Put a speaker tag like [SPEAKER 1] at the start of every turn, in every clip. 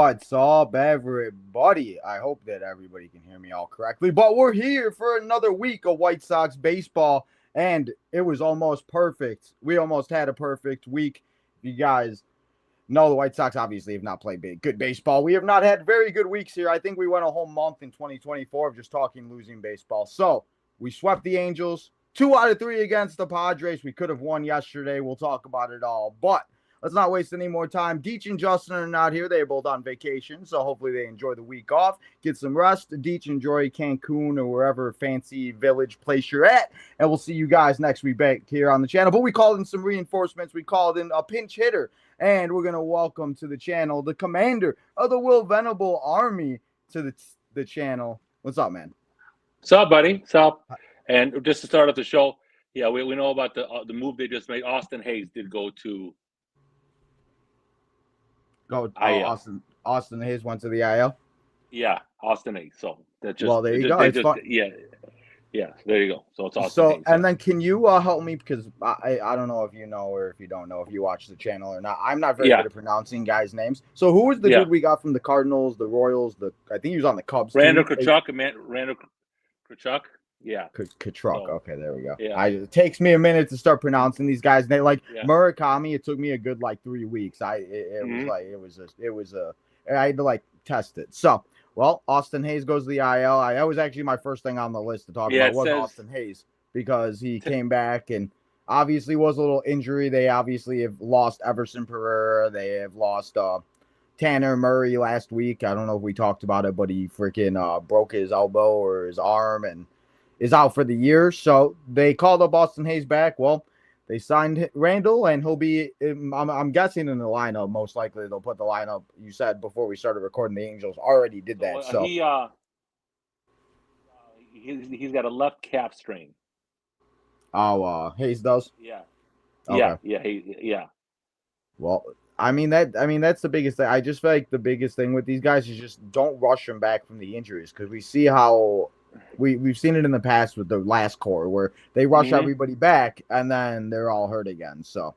[SPEAKER 1] What's up, everybody? I hope that everybody can hear me all correctly. But we're here for another week of White Sox baseball, and it was almost perfect. We almost had a perfect week. You guys know the White Sox obviously have not played good baseball. We have not had very good weeks here. I think we went a whole month in 2024 of just talking losing baseball. So we swept the Angels, 2 out of 3 against the Padres. We could have won yesterday. We'll talk about it all, but let's not waste any more time. Deech and Justin are not here. They're both on vacation, so hopefully they enjoy the week off, get some rest. Deech, enjoy Cancun or wherever fancy village place you're at, and we'll see you guys next week back here on the channel. But we called in some reinforcements. We called in a pinch hitter, and we're going to welcome to the channel the commander of the Will Venable Army to the channel. What's up, man?
[SPEAKER 2] What's up, buddy? What's up? And just to start off the show, yeah, we know about the move they just made. Austin Hayes did go to
[SPEAKER 1] Austin Hayes went to the IL.
[SPEAKER 2] Yeah, Austin Hayes. So that just
[SPEAKER 1] there you go.
[SPEAKER 2] Yeah. There you go. So it's Austin
[SPEAKER 1] so
[SPEAKER 2] Hayes.
[SPEAKER 1] And then can you help me, because I don't know if you know or if you don't know if you watch the channel or not. I'm not very good at pronouncing guys' names. So who was the dude we got from the Cardinals, the Royals, I think he was on the Cubs.
[SPEAKER 2] Randall Tkachuk. Randall Tkachuk. Yeah.
[SPEAKER 1] Tkachuk. Okay, there we go. Yeah. It takes me a minute to start pronouncing these guys' names. Murakami, it took me a good 3 weeks. It was I had to test it. So, well, Austin Hayes goes to the IL. That was actually my first thing on the list to talk about was Austin Hayes, because he came back and obviously was a little injury. They obviously have lost Everson Pereira. They have lost Tanner Murray last week. I don't know if we talked about it, but he freaking broke his elbow or his arm and is out for the year. So they called up Austin Hayes back. Well, they signed Randall, and he'll be, I'm guessing, in the lineup. Most likely they'll put the lineup. You said before we started recording, the Angels already did that. So
[SPEAKER 2] he's got a left calf strain.
[SPEAKER 1] Oh, Hayes does?
[SPEAKER 2] Yeah.
[SPEAKER 1] Okay.
[SPEAKER 2] Yeah.
[SPEAKER 1] Well, that's the biggest thing. I just feel like the biggest thing with these guys is just don't rush them back from the injuries, because we see how we've seen it in the past with the last core where they rush everybody back and then they're all hurt again. So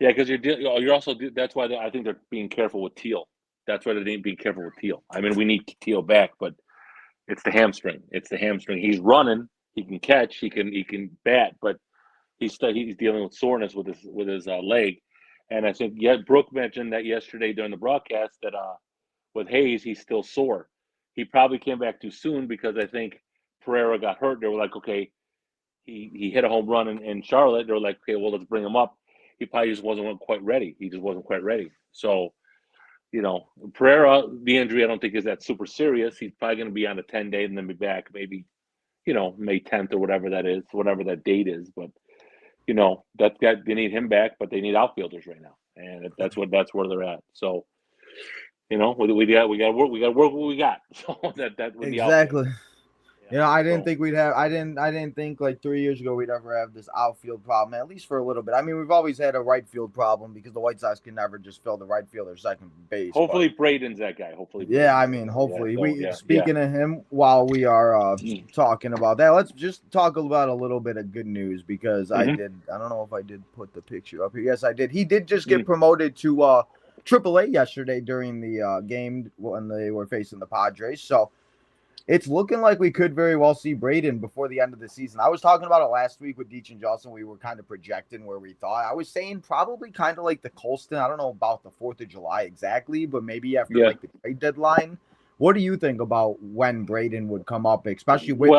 [SPEAKER 2] yeah, because you're also, that's why I think they're being careful with Teal. That's why they're being careful with Teal. I mean, we need Teal back, but it's the hamstring. He's running, he can catch, he can bat, but he's dealing with soreness with his leg. And I think Brooke mentioned that yesterday during the broadcast that with Hayes, he's still sore. He probably came back too soon, because I think Pereira got hurt. They were like, okay, he hit a home run in Charlotte. They were like, okay, well, let's bring him up. He probably just wasn't quite ready. So, Pereira, the injury I don't think is that super serious. He's probably going to be on a 10-day and then be back maybe, May 10th or whatever that is, whatever that date is. But, that they need him back, but they need outfielders right now. And that's where they're at. So, we got to work what we got. So that
[SPEAKER 1] exactly. I didn't think we'd have. I didn't think 3 years ago we'd ever have this outfield problem, at least for a little bit. I mean, we've always had a right field problem because the White Sox can never just fill the right field or second base.
[SPEAKER 2] Hopefully, Braden's that guy. Hopefully.
[SPEAKER 1] Hopefully. Speaking of him, while we are talking about that, let's just talk about a little bit of good news, because I don't know if I did put the picture up here. Yes, I did. He did just get promoted to AAA yesterday during the game when they were facing the Padres. So it's looking like we could very well see Braden before the end of the season. I was talking about it last week with Deech and Justin. We were kind of projecting where we thought. I was saying probably kind of like the Colston. I don't know about the 4th of July exactly, but maybe after the trade deadline. What do you think about when Braden would come up, especially with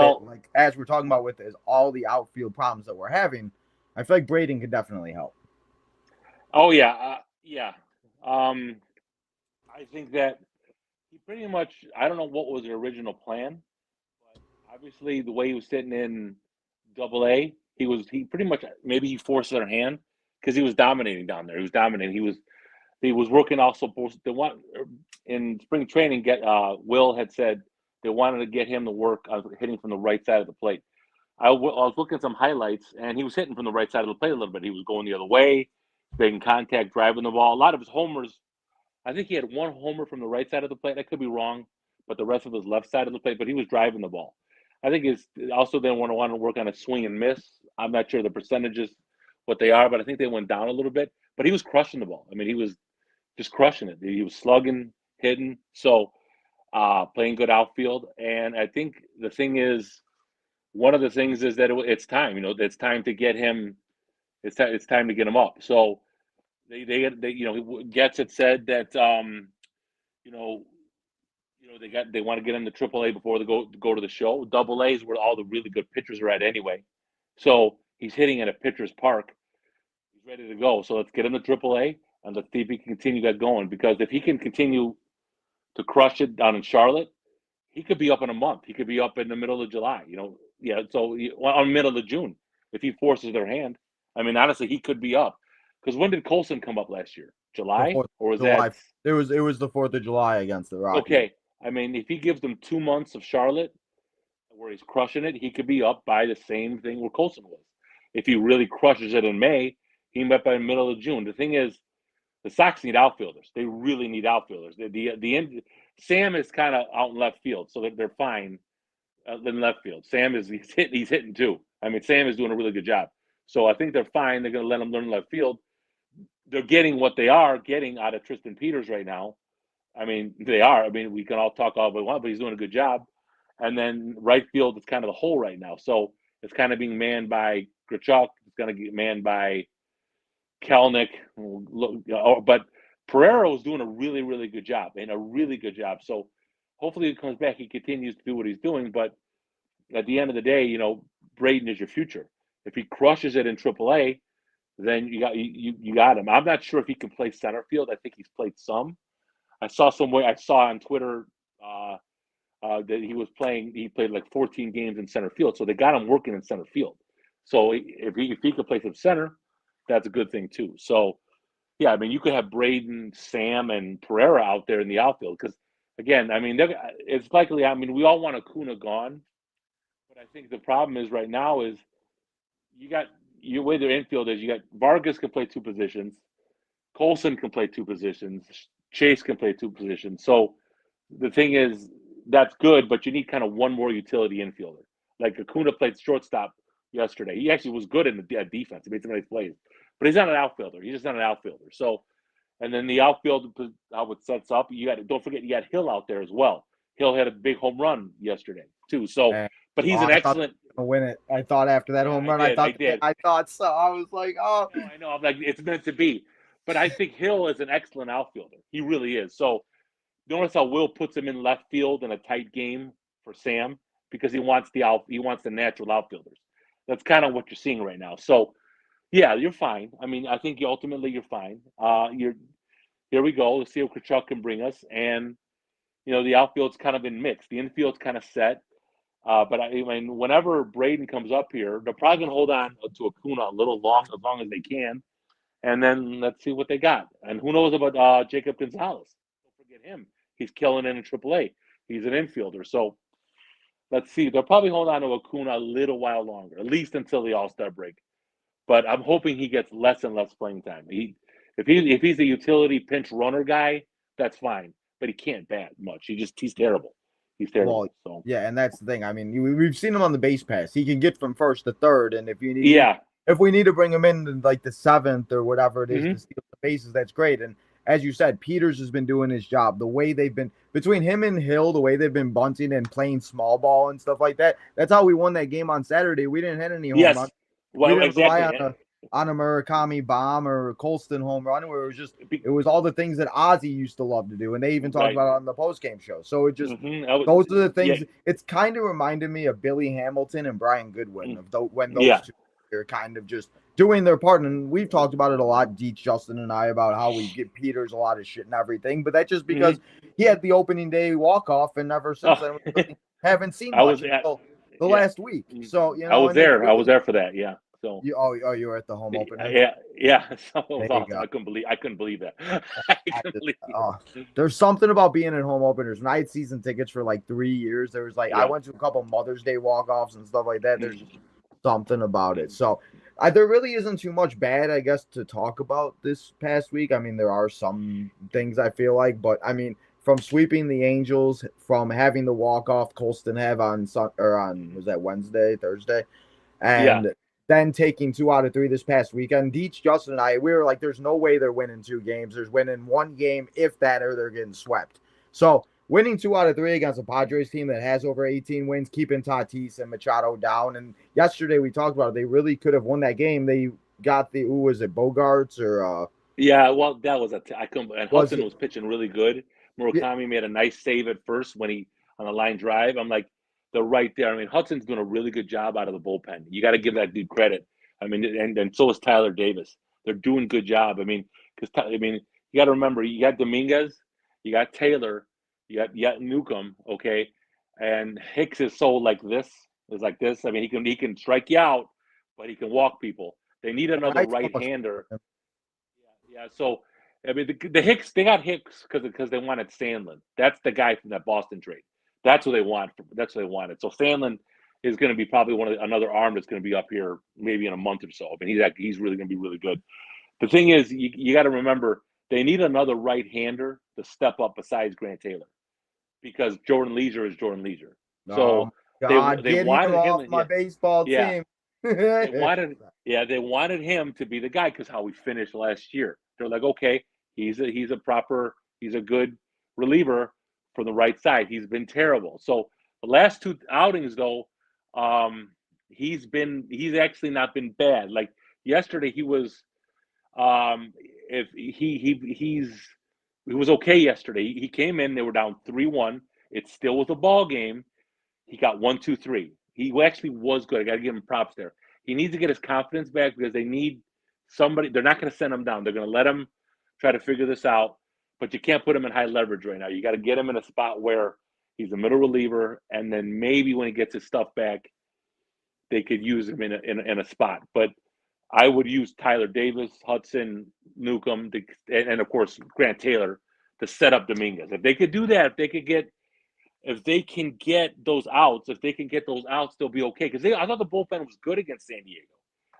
[SPEAKER 1] as we're talking about with all the outfield problems that we're having? I feel like Braden could definitely help.
[SPEAKER 2] Oh, yeah. I think that he pretty much, I don't know what was the original plan, but obviously the way he was sitting in AA, he pretty much, maybe he forced their hand because he was dominating down there. He was working also. They want in spring training. Will had said they wanted to get him to work on hitting from the right side of the plate. I was looking at some highlights, and he was hitting from the right side of the plate a little bit. He was going the other way, making contact, driving the ball. A lot of his homers, I think he had one homer from the right side of the plate. I could be wrong, but the rest of his left side of the plate. But he was driving the ball. I think it's also they want to work on a swing and miss. I'm not sure the percentages, what they are, but I think they went down a little bit. But he was crushing the ball. I mean, he was just crushing it. He was slugging, hitting. So playing good outfield. And I think the thing is, one of the things is that it's time. It's time to get him. It's time to get him up. So they Getz had said that you know they want to get him to AAA before they go to the show. Double A is where all the really good pitchers are at anyway. So he's hitting at a pitcher's park. He's ready to go. So let's get him to AAA and let's see if he can continue that going. Because if he can continue to crush it down in Charlotte, he could be up in a month. He could be up in the middle of July. So on middle of June, if he forces their hand. I mean, honestly, he could be up. Because when did Colson come up last year? July, or was
[SPEAKER 1] July.
[SPEAKER 2] that?
[SPEAKER 1] It was the 4th of July against the Rockies.
[SPEAKER 2] Okay, I mean, if he gives them 2 months of Charlotte, where he's crushing it, he could be up by the same thing where Colson was. If he really crushes it in May, he might by the middle of June. The thing is, the Sox need outfielders. They really need outfielders. Sam is kind of out in left field, so they're fine in left field. Sam he's hitting too. I mean, Sam is doing a really good job. So I think they're fine. They're going to let him learn left field. They're getting what they are getting out of Tristan Peters right now. I mean, they are. I mean, we can all talk all we want, but he's doing a good job. And then right field is kind of the hole right now. So it's kind of being manned by Grichuk. It's going to get manned by Kelnick. But Pereira was doing a really, really good job, and a really good job. So hopefully he comes back. He continues to do what he's doing. But at the end of the day, Braden is your future. If he crushes it in AAA, then you got him. I'm not sure if he can play center field. I think he's played some. I saw on Twitter that he played like 14 games in center field. So they got him working in center field. So if he could play some center, that's a good thing too. So yeah, I mean, you could have Braden, Sam, and Pereira out there in the outfield because, again, I mean, it's likely. I mean, we all want Acuna gone, but I think the problem is right now is you got your way their infield is. You got Vargas can play 2 positions, Colson can play 2 positions, Chase can play 2 positions. So the thing is, that's good, but you need kind of one more utility infielder. Like Acuna played shortstop yesterday. He actually was good in the defense. He made some nice plays, but he's not an outfielder. He's just not an outfielder. So, and then the outfield, how it sets up, don't forget you got Hill out there as well. Hill had a big home run yesterday too. So, but he's an excellent.
[SPEAKER 1] Win it. I thought after that home run, I thought so. I was like, oh,
[SPEAKER 2] I know. I'm like, it's meant to be. But I think Hill is an excellent outfielder. He really is. So notice how Will puts him in left field in a tight game for Sam because he wants the natural outfielders. That's kind of what you're seeing right now. So yeah, you're fine. I mean, I think ultimately you're fine. Here we go. Let's see what Kachuk can bring us. And the outfield's kind of been mixed. The infield's kind of set. But I mean, whenever Braden comes up here, they're probably going to hold on to Acuna as long as they can. And then let's see what they got. And who knows about Jacob Gonzalez? Don't forget him. He's killing it in AAA. He's an infielder. So let's see. They'll probably hold on to Acuna a little while longer, at least until the All-Star break. But I'm hoping he gets less and less playing time. If he's a utility pinch runner guy, that's fine. But he can't bat much. He's terrible. He's terrible.
[SPEAKER 1] Well,
[SPEAKER 2] so
[SPEAKER 1] yeah, and that's the thing. I mean, we've seen him on the base pass. He can get from first to third, and if we need to bring him in like the 7th or whatever it is to steal the bases, that's great. And as you said, Peters has been doing his job. The way they've been between him and Hill, the way they've been bunting and playing small ball and stuff like that. That's how we won that game on Saturday. We didn't hit any home runs.
[SPEAKER 2] Well,
[SPEAKER 1] we didn't
[SPEAKER 2] exactly.
[SPEAKER 1] rely on a Murakami bomb or a Colston home run, where it was all the things that Ozzie used to love to do, and they even talked about it on the postgame show. So it just those are the things. Yeah. It's kind of reminded me of Billy Hamilton and Brian Goodwin when those two are kind of just doing their part. And we've talked about it a lot, Deets, Justin, and I, about how we give Peters a lot of shit and everything, but that's just because he had the opening day walk off, and ever since then we really haven't seen much until the last week. So
[SPEAKER 2] I was there. I was there for that. Yeah. So
[SPEAKER 1] you were at the home opener.
[SPEAKER 2] Yeah. So awesome. I couldn't believe that.
[SPEAKER 1] There's something about being at home openers. When I had season tickets for like 3 years, there was I went to a couple Mother's Day walk-offs and stuff like that. There's just something about it. So there really isn't too much bad, I guess, to talk about this past week. I mean, there are some things I feel like, but I mean, from sweeping the Angels, from having the walk-off Colston have on was that Wednesday, Thursday, and then taking 2 out of 3 this past weekend. Deets, Justin, and I, we were like, there's no way they're winning 2 games. There's winning 1 game, if that, or they're getting swept. So winning 2 out of 3 against a Padres team that has over 18 wins, keeping Tatis and Machado down. And yesterday we talked about it. They really could have won that game. They got the who was it, Bogarts or
[SPEAKER 2] Yeah, well, that was I couldn't. And
[SPEAKER 1] was
[SPEAKER 2] Hudson
[SPEAKER 1] it?
[SPEAKER 2] was pitching really good.
[SPEAKER 1] Yeah,
[SPEAKER 2] Murakami made a nice save at first when he on the line drive. I'm like, they're right there. I mean, Hudson's doing a really good job out of the bullpen. You got to give that dude credit. I mean, and so is Tyler Davis. They're doing good job. I mean, because you got to remember, you got Dominguez, you got Taylor, you got Newcomb, okay, and Hicks is so like this is like this. I mean, he can strike you out, but he can walk people. They need another
[SPEAKER 1] I saw
[SPEAKER 2] right-hander. Yeah. So I mean, the Hicks, they got Hicks because they wanted Sandlin. That's the guy from that Boston trade. That's what they want. That's what they wanted. So Sandlin is going to be probably another arm that's going to be up here maybe in a month or so. I mean, he's really going to be really good. The thing is, you got to remember they need another right-hander to step up besides Grant Taylor because Jordan Leisure is Jordan Leisure.
[SPEAKER 1] Oh
[SPEAKER 2] So
[SPEAKER 1] my
[SPEAKER 2] they
[SPEAKER 1] God,
[SPEAKER 2] they
[SPEAKER 1] get him
[SPEAKER 2] wanted him.
[SPEAKER 1] off my
[SPEAKER 2] Yeah,
[SPEAKER 1] baseball
[SPEAKER 2] yeah.
[SPEAKER 1] team.
[SPEAKER 2] They wanted, yeah, they wanted him to be the guy because how we finished last year. They're like, okay, he's a good reliever from the right side. He's been terrible. So the last 2 outings though, he's actually not been bad. Like yesterday, he was if he was okay yesterday. He came in, they were down 3-1. It still was a ball game. He got 1, 2, 3. He actually was good. I got to give him props there. He needs to get his confidence back because they need somebody. They're not going to send him down. They're going to let him try to figure this out. But you can't put him in high leverage right now. You got to get him in a spot where he's a middle reliever, and then maybe when he gets his stuff back, they could use him in a spot. But I would use Tyler Davis, Hudson, Newcomb, and of course Grant Taylor to set up Dominguez. If they could do that, if they can get those outs, they'll be okay. Because I thought the bullpen was good against San Diego.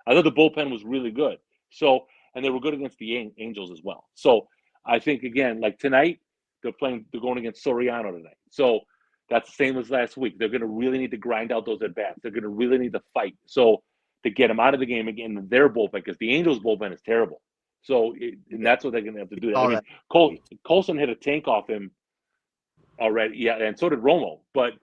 [SPEAKER 2] I thought the bullpen was really good. So, and they were good against the Angels as well. So, I think again, like tonight, they're going against Soriano tonight. So that's the same as last week. They're going to really need to grind out those at bats. They're going to really need to fight. So to get them out of the game again, their bullpen, because the Angels bullpen is terrible. So, and that's what they're going to have to do. I
[SPEAKER 1] All
[SPEAKER 2] mean,
[SPEAKER 1] that.
[SPEAKER 2] Colson hit a tank off him already. Yeah, and so did Romo. But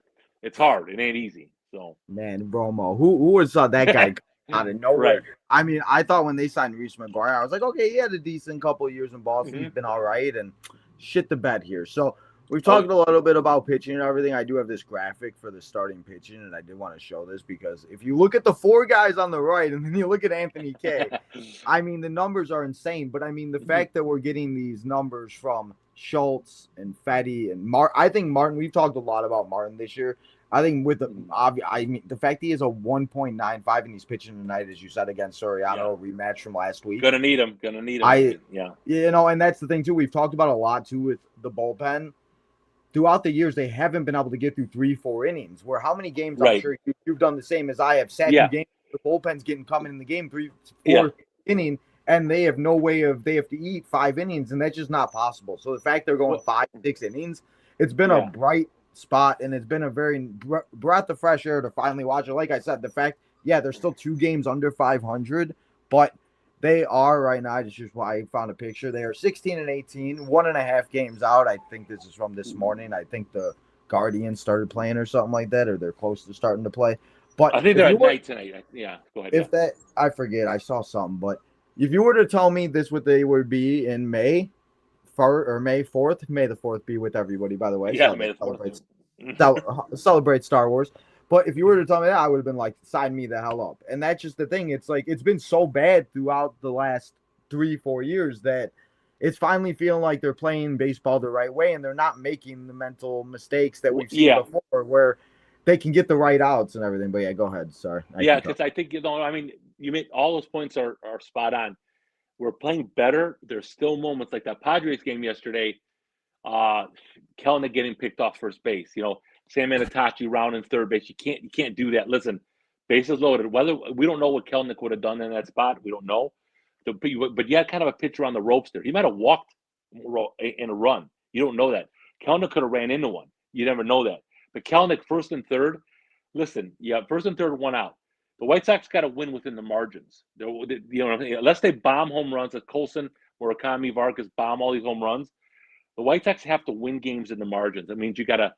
[SPEAKER 2] it's hard. It ain't easy. So
[SPEAKER 1] Man, Romo, who would saw that guy out of nowhere?
[SPEAKER 2] right.
[SPEAKER 1] I mean, I thought when they signed Reese McGuire, I was like, okay, he had a decent couple of years in Boston.
[SPEAKER 2] Mm-hmm.
[SPEAKER 1] He's been all right, and shit the bed here. So we've talked a little bit about pitching and everything. I do have this graphic for the starting pitching, and I did want to show this because if you look at the 4 guys on the right, and then you look at Anthony Kay, I mean, the numbers are insane. But I mean, the fact that we're getting these numbers from Schultz and Fetty and Martin, I think Martin. We've talked a lot about Martin this year. I think with the fact he is a 1.95 and he's pitching tonight, as you said, against Soriano, rematch from last week.
[SPEAKER 2] Gonna need him. Yeah.
[SPEAKER 1] And that's the thing too. We've talked about a lot too with the bullpen. Throughout the years, they haven't been able to get through 3-4 innings. Where how many games? I'm sure you've done the same as I have. Sat through games, the bullpen's coming in the game 3-4 inning, and they have no way of they have to eat 5 innings, and that's just not possible. So the fact they're going 5-6 innings, it's been a bright spot, and it's been a very breath of fresh air to finally watch it. Like I said, the fact, they're still 2 games under 500, but they are right now. Just why I found a picture. They are 16-18, 1.5 games out. I think this is from this morning. I think the Guardians started playing or something like that, or they're close to starting to play. But
[SPEAKER 2] I think they're at night tonight. Yeah, go ahead.
[SPEAKER 1] If that, I forget, I saw something. But if you were to tell me this, what they would be in May, May 4th, May the 4th be with everybody, by the way.
[SPEAKER 2] Yeah, May the 4th.
[SPEAKER 1] Celebrate Star Wars. But if you were to tell me that, I would have been like, sign me the hell up. And that's just the thing. It's like, it's been so bad throughout the last 3-4 years that it's finally feeling like they're playing baseball the right way and they're not making the mental mistakes that we've seen before where they can get the right outs and everything. But yeah, go ahead. Sorry.
[SPEAKER 2] Because I think, I mean, you made all those points are spot on. We're playing better. There's still moments like that Padres game yesterday. Kelenic getting picked off first base. Sam Anatachi rounding third base. You can't do that. Listen, bases loaded. Whether we don't know what Kelenic would have done in that spot, we don't know. But you had kind of a pitcher on the ropes there. He might have walked in a run. You don't know that. Kelenic could have ran into one. You never know that. But Kelenic first and third. Listen, first and third, 1 out. The White Sox got to win within the margins. Unless they bomb home runs, like Colson, Murakami, Vargas bomb all these home runs, The White Sox have to win games in the margins. That means you got to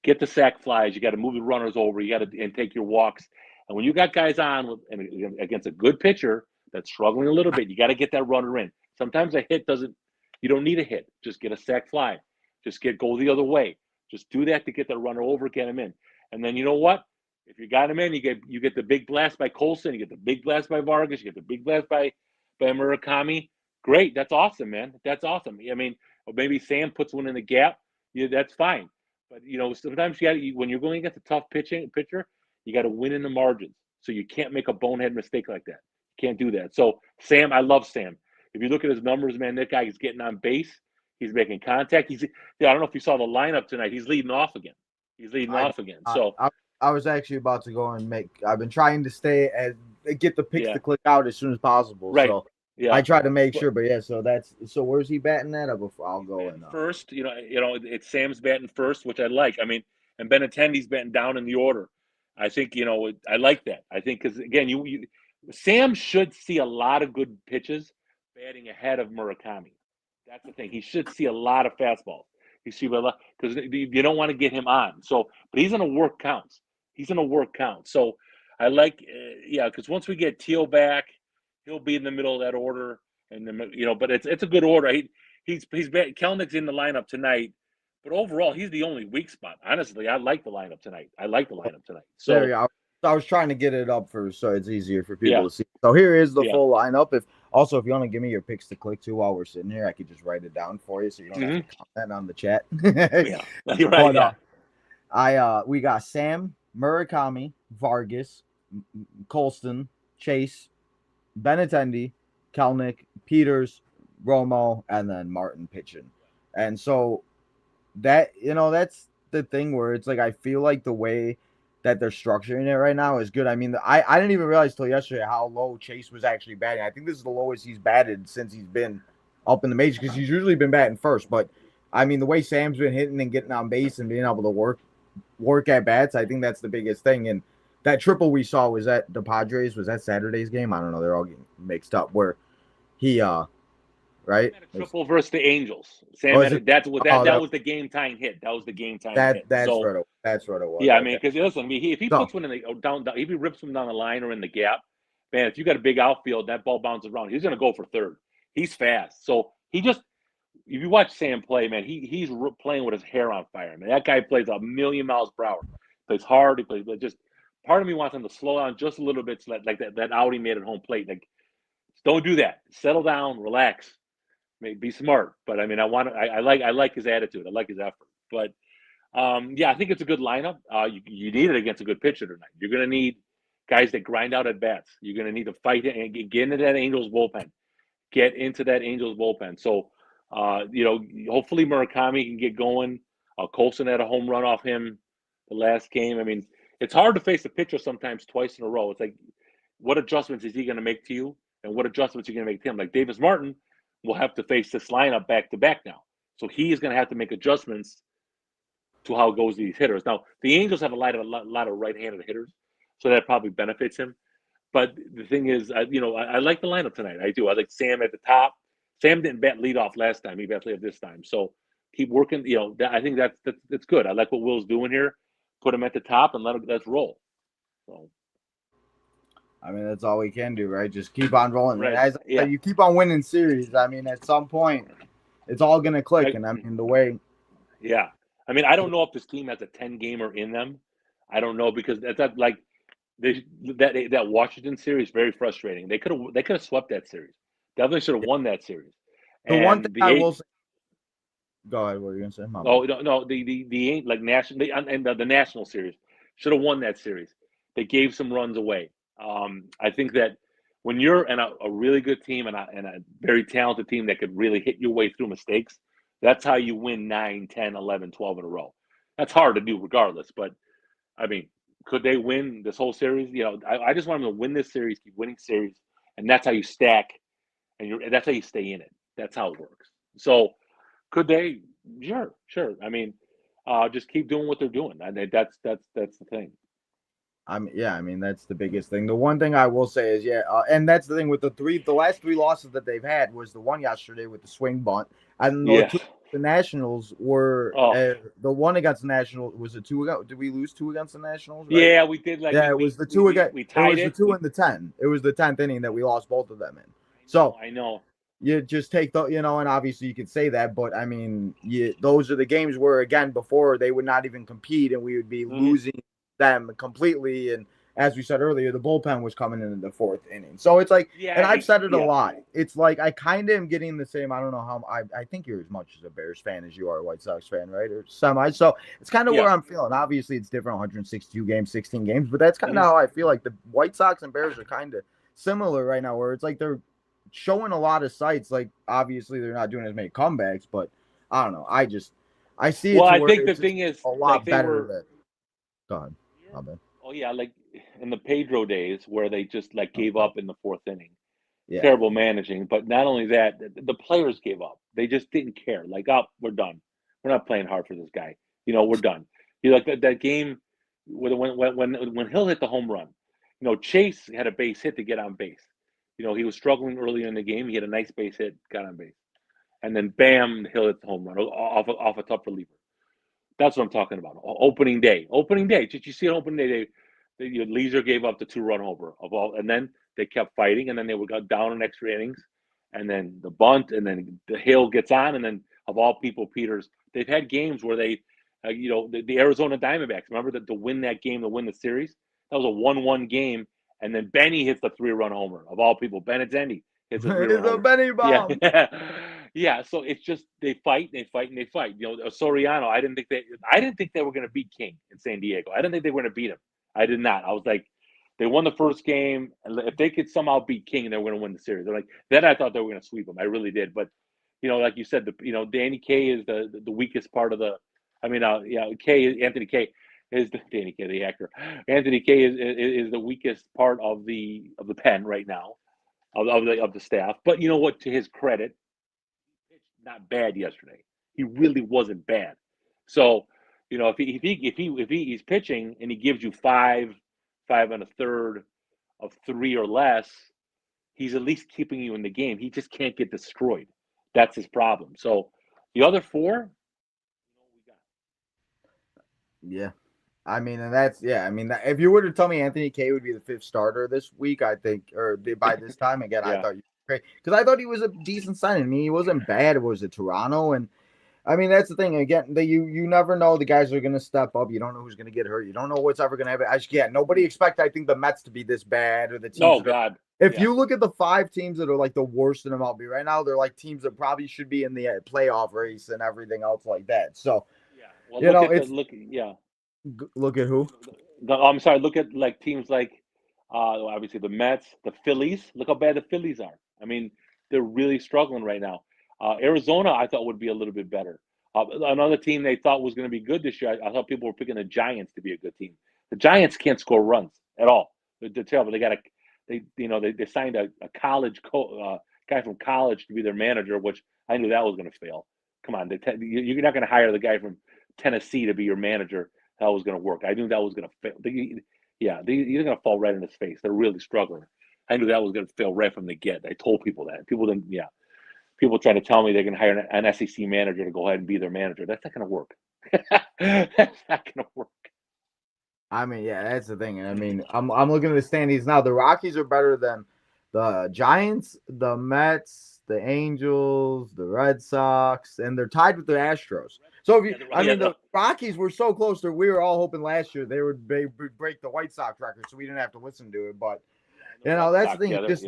[SPEAKER 2] get the sac flies, you got to move the runners over, you got to and take your walks. And when you got guys on and against a good pitcher that's struggling a little bit, you got to get that runner in. Sometimes a hit doesn't. You don't need a hit. Just get a sac fly. Just go the other way. Just do that to get the runner over, get him in. And then you know what? If you got him in, you get the big blast by Colson, you get the big blast by Vargas, you get the big blast by Murakami. Great, that's awesome, man. That's awesome. I mean, or maybe Sam puts one in the gap. Yeah, that's fine. But sometimes when you're going against a tough pitcher, you got to win in the margins. So you can't make a bonehead mistake like that. You can't do that. So Sam, I love Sam. If you look at his numbers, man, that guy is getting on base. He's making contact. I don't know if you saw the lineup tonight. He's leading off again.
[SPEAKER 1] I was actually about to go and I've been trying to get the picks to click out as soon as possible.
[SPEAKER 2] Right.
[SPEAKER 1] So yeah, I try to make sure. But yeah, so where's he batting at? Before I'll go in
[SPEAKER 2] first. It's Sam's batting first, which I like. I mean, and Benintendi's batting down in the order. I think I like that. I think because again, Sam should see a lot of good pitches batting ahead of Murakami. That's the thing. He should see a lot of fastballs. You see a lot because you don't want to get him on. So, but he's going to work counts. So I like, because once we get Teal back, he'll be in the middle of that order, and then but it's a good order. He's Kelenich's in the lineup tonight, but overall he's the only weak spot. Honestly, I like the lineup tonight. So
[SPEAKER 1] there you go. I was trying to get it up so it's easier for people to see. So here is the full lineup. If you want to give me your picks to click to while we're sitting here, I could just write it down for you so you don't have to comment on the chat.
[SPEAKER 2] You're right.
[SPEAKER 1] But, we got Sam, Murakami, Vargas, Colston, Chase, Benintendi, Kelenic, Peters, Romo, and then Martin pitching. And so that's the thing where it's like I feel like the way that they're structuring it right now is good. I mean, I didn't even realize till yesterday how low Chase was actually batting. I think this is the lowest he's batted since he's been up in the majors because he's usually been batting first. But I mean, the way Sam's been hitting and getting on base and being able to work at bats, I think that's the biggest thing. And that triple we saw was at the Padres. Was that Saturday's game? I don't know. They're all getting mixed up. Where he right?
[SPEAKER 2] Triple versus the Angels. That was the game tying hit. That was the game tying hit.
[SPEAKER 1] That's what it was.
[SPEAKER 2] Yeah, I mean, because listen, if he puts one in the down, if he rips one down the line or in the gap, man, if you got a big outfield, that ball bounces around. He's going to go for third. He's fast. So if you watch Sam play, man, he's playing with his hair on fire, man. That guy plays a million miles per hour. Plays hard. He plays just. Part of me wants him to slow down just a little bit, so like that out he made at home plate. Like, don't do that. Settle down, relax. Be smart, but I mean, I like his attitude. I like his effort. But I think it's a good lineup. You need it against a good pitcher tonight. You're going to need guys that grind out at bats. You're going to need to fight it and get into that Angels bullpen. So, hopefully Murakami can get going. Colson had a home run off him the last game. I mean, it's hard to face a pitcher sometimes twice in a row. It's like, what adjustments is he going to make to you, and what adjustments are you going to make to him? Like Davis Martin will have to face this lineup back to back now. So he is going to have to make adjustments to how it goes to these hitters. Now, the Angels have a lot of right-handed hitters, so that probably benefits him. But the thing is, I like the lineup tonight. I do. I like Sam at the top. Sam didn't bat leadoff last time. He bat leadoff this time. So keep working. I think that's good. I like what Will's doing here. Put him at the top and let's roll. So.
[SPEAKER 1] I mean, that's all we can do, right? Just keep on rolling.
[SPEAKER 2] Right.
[SPEAKER 1] As you keep on winning series, I mean, at some point, it's all going to click. And I mean, the way.
[SPEAKER 2] Yeah. I mean, I don't know if this team has a 10-gamer in them. I don't know because that Washington series is very frustrating. They could have swept that series. Definitely should have won that series.
[SPEAKER 1] One thing I will say. Go ahead. What are you going to say?
[SPEAKER 2] No. The national and the national series should have won that series. They gave some runs away. I think that when you're in a really good team and a very talented team that could really hit your way through mistakes, that's how you win 9, 10, 11, 12 in a row. That's hard to do regardless. But, I mean, could they win this whole series? I just want them to win this series, keep winning series, and that's how you stack, and that's how you stay in it. That's how it works. So, could they? Sure. I mean, just keep doing what they're doing. I mean, that's the thing.
[SPEAKER 1] I mean, that's the biggest thing. The one thing I will say is, and that's the thing with the last 3 losses that they've had was the one yesterday with the swing bunt, and the Nationals were
[SPEAKER 2] Oh,
[SPEAKER 1] the one against the Nationals was the two ago. Did we lose two against the Nationals? Right?
[SPEAKER 2] yeah, we did. Like
[SPEAKER 1] Yeah, it was the two against.
[SPEAKER 2] we
[SPEAKER 1] It
[SPEAKER 2] tied
[SPEAKER 1] was the
[SPEAKER 2] it.
[SPEAKER 1] two in the 10. It was the 10th inning that we lost both of them in.
[SPEAKER 2] I know,
[SPEAKER 1] So
[SPEAKER 2] I know.
[SPEAKER 1] you just take the, and obviously you could say that, but I mean, those are the games where, again, before they would not even compete and we would be
[SPEAKER 2] Hmm.
[SPEAKER 1] losing them completely. And as we said earlier, the bullpen was coming in the fourth inning. So it's like, and I've said it a lot. It's like I kind of am getting the same. I don't know how. I think you're as much as a Bears fan as you are a White Sox fan, right? Or semi. So it's kind of
[SPEAKER 2] Yeah.
[SPEAKER 1] where I'm feeling. Obviously, it's different 162 games, 16 games, but that's kind of
[SPEAKER 2] Mhm.
[SPEAKER 1] how I feel like the White Sox and Bears are kind of similar right now, where it's like they're showing a lot of sights. Like obviously they're not doing as many comebacks, but I don't know. I see it
[SPEAKER 2] Well,
[SPEAKER 1] to
[SPEAKER 2] I
[SPEAKER 1] where
[SPEAKER 2] think the
[SPEAKER 1] it's just
[SPEAKER 2] thing is,
[SPEAKER 1] a
[SPEAKER 2] like
[SPEAKER 1] lot
[SPEAKER 2] they
[SPEAKER 1] better
[SPEAKER 2] were.
[SPEAKER 1] than. Go ahead. My bad.
[SPEAKER 2] Oh yeah, like in the Pedro days where they just like gave up in the fourth inning.
[SPEAKER 1] Yeah.
[SPEAKER 2] Terrible managing, but not only that, the players gave up. They just didn't care. Like, oh, we're done. We're not playing hard for this guy. We're done. Like that game when Hill hit the home run. Chase had a base hit to get on base. He was struggling earlier in the game. He had a nice base hit, got on base, and then bam, Hill hit the home run off a tough reliever. That's what I'm talking about. Opening day. Opening day. Did you see an opening day? Leisure gave up the 2-run homer of all, and then they kept fighting, and then they would go down in extra innings, and then the bunt, and then the Hill gets on, and then of all people, Peters. They've had games where they, the Arizona Diamondbacks. Remember that to win that game, to win the series, that was a 1-1 game, and then Benny hits the 3-run homer of all people. Benintendi hits a 3-run
[SPEAKER 1] It's a
[SPEAKER 2] homer.
[SPEAKER 1] Benny
[SPEAKER 2] Yeah,
[SPEAKER 1] bomb.
[SPEAKER 2] yeah. So it's just they fight, and they fight, and they fight. Soriano. I didn't think they were going to beat King in San Diego. I didn't think they were going to beat him. I did not. I was like, they won the first game, and if they could somehow beat King, they were going to win the series. They're like, then I thought they were going to sweep him. I really did. But like you said, Danny Kaye is the weakest part of the. I mean, Anthony Kaye is Danny Kaye, the actor. Anthony Kaye is the weakest part of the pen right now, of the staff. But you know what? To his credit, he pitched not bad yesterday. He really wasn't bad. So, if he's pitching and he gives you five and a third of three or less, he's at least keeping you in the game. He just can't get destroyed. That's his problem. So, the other four, we got.
[SPEAKER 1] Yeah. I mean, and that's, yeah. I mean, if you were to tell me Anthony Kaye would be the fifth starter this week, I think, or by this time, again, I
[SPEAKER 2] Yeah.
[SPEAKER 1] thought you were great because I thought he was a decent signing. I mean, he wasn't bad. It was a Toronto, and I mean, that's the thing. Again, that you never know the guys are going to step up. You don't know who's going to get hurt. You don't know what's ever going to happen. Nobody expect, I think, the Mets to be this bad or the teams.
[SPEAKER 2] Oh God.
[SPEAKER 1] If you look at the 5 teams that are like the worst in MLB right now, they're like teams that probably should be in the playoff race and everything else like that. So,
[SPEAKER 2] Yeah. Well, yeah.
[SPEAKER 1] Look at who?
[SPEAKER 2] I'm sorry. Look at like teams like, obviously the Mets, the Phillies. Look how bad the Phillies are. I mean, they're really struggling right now. Arizona, I thought would be a little bit better. Another team they thought was going to be good this year. I thought people were picking the Giants to be a good team. The Giants can't score runs at all. They're terrible. They signed a college guy from college to be their manager, which I knew that was going to fail. Come on, you're not going to hire the guy from Tennessee to be your manager. That was going to work. I knew that was going to fail. You're going to fall right in his face. They're really struggling. I knew that was going to fail right from the get. I told people that. People didn't. Yeah, people trying to tell me they're going to hire an SEC manager to go ahead and be their manager. That's not going to work. That's not going to work.
[SPEAKER 1] I mean, yeah, that's the thing. And I mean, I'm looking at the standings now. The Rockies are better than the Giants, the Mets, the Angels, the Red Sox, and they're tied with the Astros. So the Rockies were so close that we were all hoping last year they would break the White Sox record, so we didn't have to listen to it. But that's the thing. You just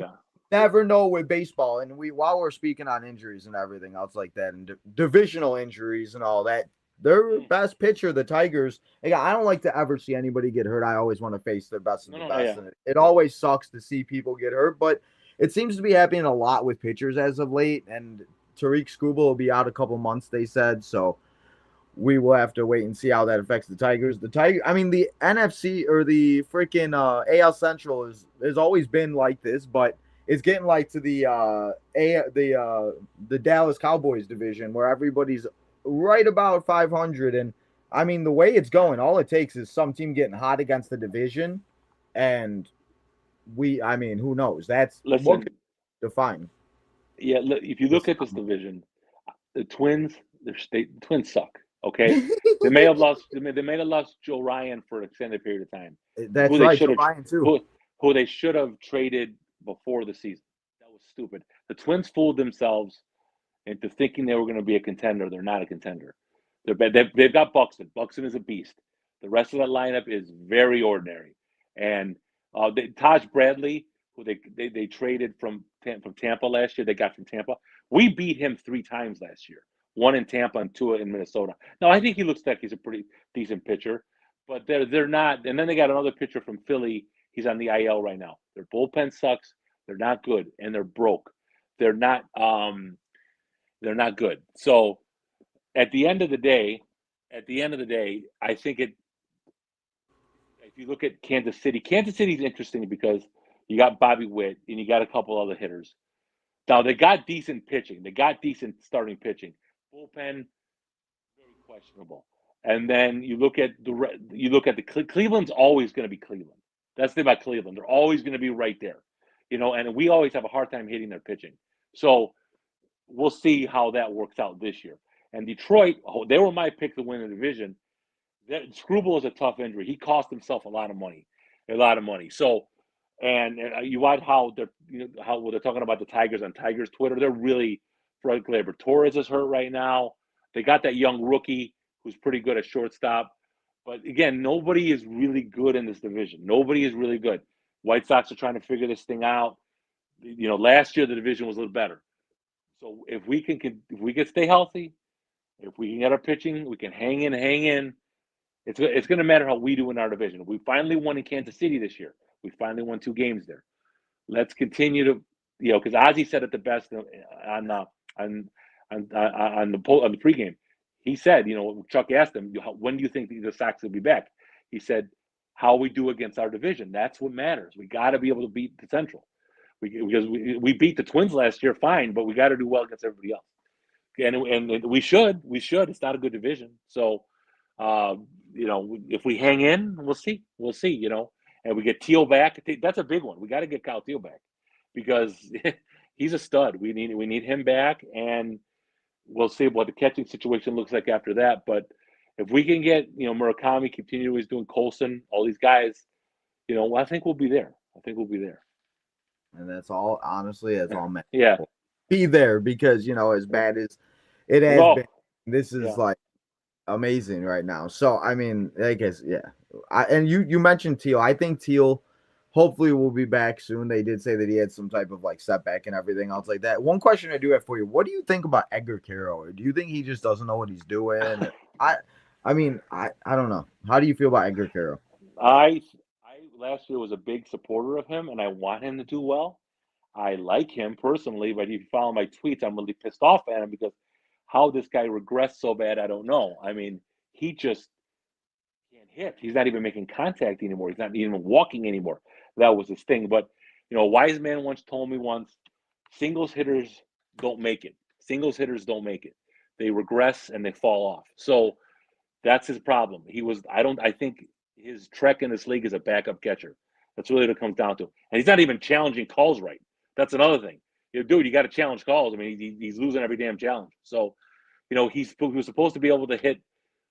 [SPEAKER 1] never know with baseball. And while we're speaking on injuries and everything else like that, and divisional injuries and all that, their best pitcher, the Tigers. Again, I don't like to ever see anybody get hurt. I always want to face the best of the best. And it always sucks to see people get hurt, but it seems to be happening a lot with pitchers as of late. And Tariq Skubal will be out a couple months, they said. So we will have to wait and see how that affects the Tigers. The NFC or the freaking AL Central has always been like this, but it's getting like to the Dallas Cowboys division where everybody's right about 500. And I mean, the way it's going, all it takes is some team getting hot against the division, and who knows? That's what define.
[SPEAKER 2] Yeah, if you look at this division, the Twins, The Twins suck. Okay, they may have lost. They may have lost Joe Ryan for an extended period of time, who
[SPEAKER 1] That's
[SPEAKER 2] they
[SPEAKER 1] right,
[SPEAKER 2] should
[SPEAKER 1] Joe
[SPEAKER 2] have
[SPEAKER 1] Ryan too.
[SPEAKER 2] who they should have traded before the season. That was stupid. The Twins fooled themselves into thinking they were going to be a contender. They're not a contender. They've got Buxton. Buxton is a beast. The rest of that lineup is very ordinary. And Taj Bradley, who they traded from Tampa last year, they got from Tampa. We beat him 3 times last year. 1 in Tampa and 2 in Minnesota. Now I think he looks like he's a pretty decent pitcher, but they're not. And then they got another pitcher from Philly. He's on the IL right now. Their bullpen sucks. They're not good, and they're broke. They're not. They're not good. So at the end of the day, I think it. If you look at Kansas City, Kansas City is interesting because you got Bobby Witt and you got a couple other hitters. Now they got decent pitching. They got decent starting pitching. Bullpen very questionable. And then you look at the Cleveland's always going to be Cleveland. That's the thing about Cleveland. They're always going to be right there, and we always have a hard time hitting their pitching. So we'll see how that works out this year. And Detroit, they were my pick to win the division. Struble is a tough injury. He cost himself a lot of money. So, and you watch how they're talking about the Tigers on Tigers Twitter. They're really Fred Glaber. Torres is hurt right now. They got that young rookie who's pretty good at shortstop. But again, nobody is really good in this division. Nobody is really good. White Sox are trying to figure this thing out. Last year the division was a little better. So if we can stay healthy, if we can get our pitching, we can hang in. It's going to matter how we do in our division. We finally won in Kansas City this year. We finally won 2 games there. Let's continue to, because Ozzie said it the best on the pregame. He said, Chuck asked him, when do you think the Sox will be back? He said, how we do against our division. That's what matters. We got to be able to beat the Central. Because we beat the Twins last year, fine, but we got to do well against everybody else. And we should. It's not a good division. So, if we hang in, we'll see. And we get Teal back. That's a big one. We got to get Kyle Teal back because he's a stud. We need him back, and we'll see what the catching situation looks like after that. But if we can get Murakami, continue what he's doing, Colson, all these guys, I think we'll be there.
[SPEAKER 1] And that's all. Honestly, that's all meant.
[SPEAKER 2] Yeah.
[SPEAKER 1] Be there because as bad as it has been, this is like amazing right now. So I mean, I guess and you mentioned Teal. I think Teal hopefully will be back soon. They did say that he had some type of setback and everything else like that. One question I do have for you: what do you think about Edgar Carroll? Do you think he just doesn't know what he's doing? I don't know. How do you feel about Edgar Carroll?
[SPEAKER 2] I last year was a big supporter of him, and I want him to do well. I like him personally, but if you follow my tweets, I'm really pissed off at him because how this guy regressed so bad, I don't know. I mean, he just can't hit. He's not even making contact anymore. He's not even walking anymore. That was his thing. But, a wise man once told me singles hitters don't make it. They regress and they fall off. So that's his problem. I think his trek in this league is a backup catcher. That's really what it comes down to. And he's not even challenging calls right. That's another thing. Dude, you got to challenge calls. I mean, he's losing every damn challenge. So, he was supposed to be able to hit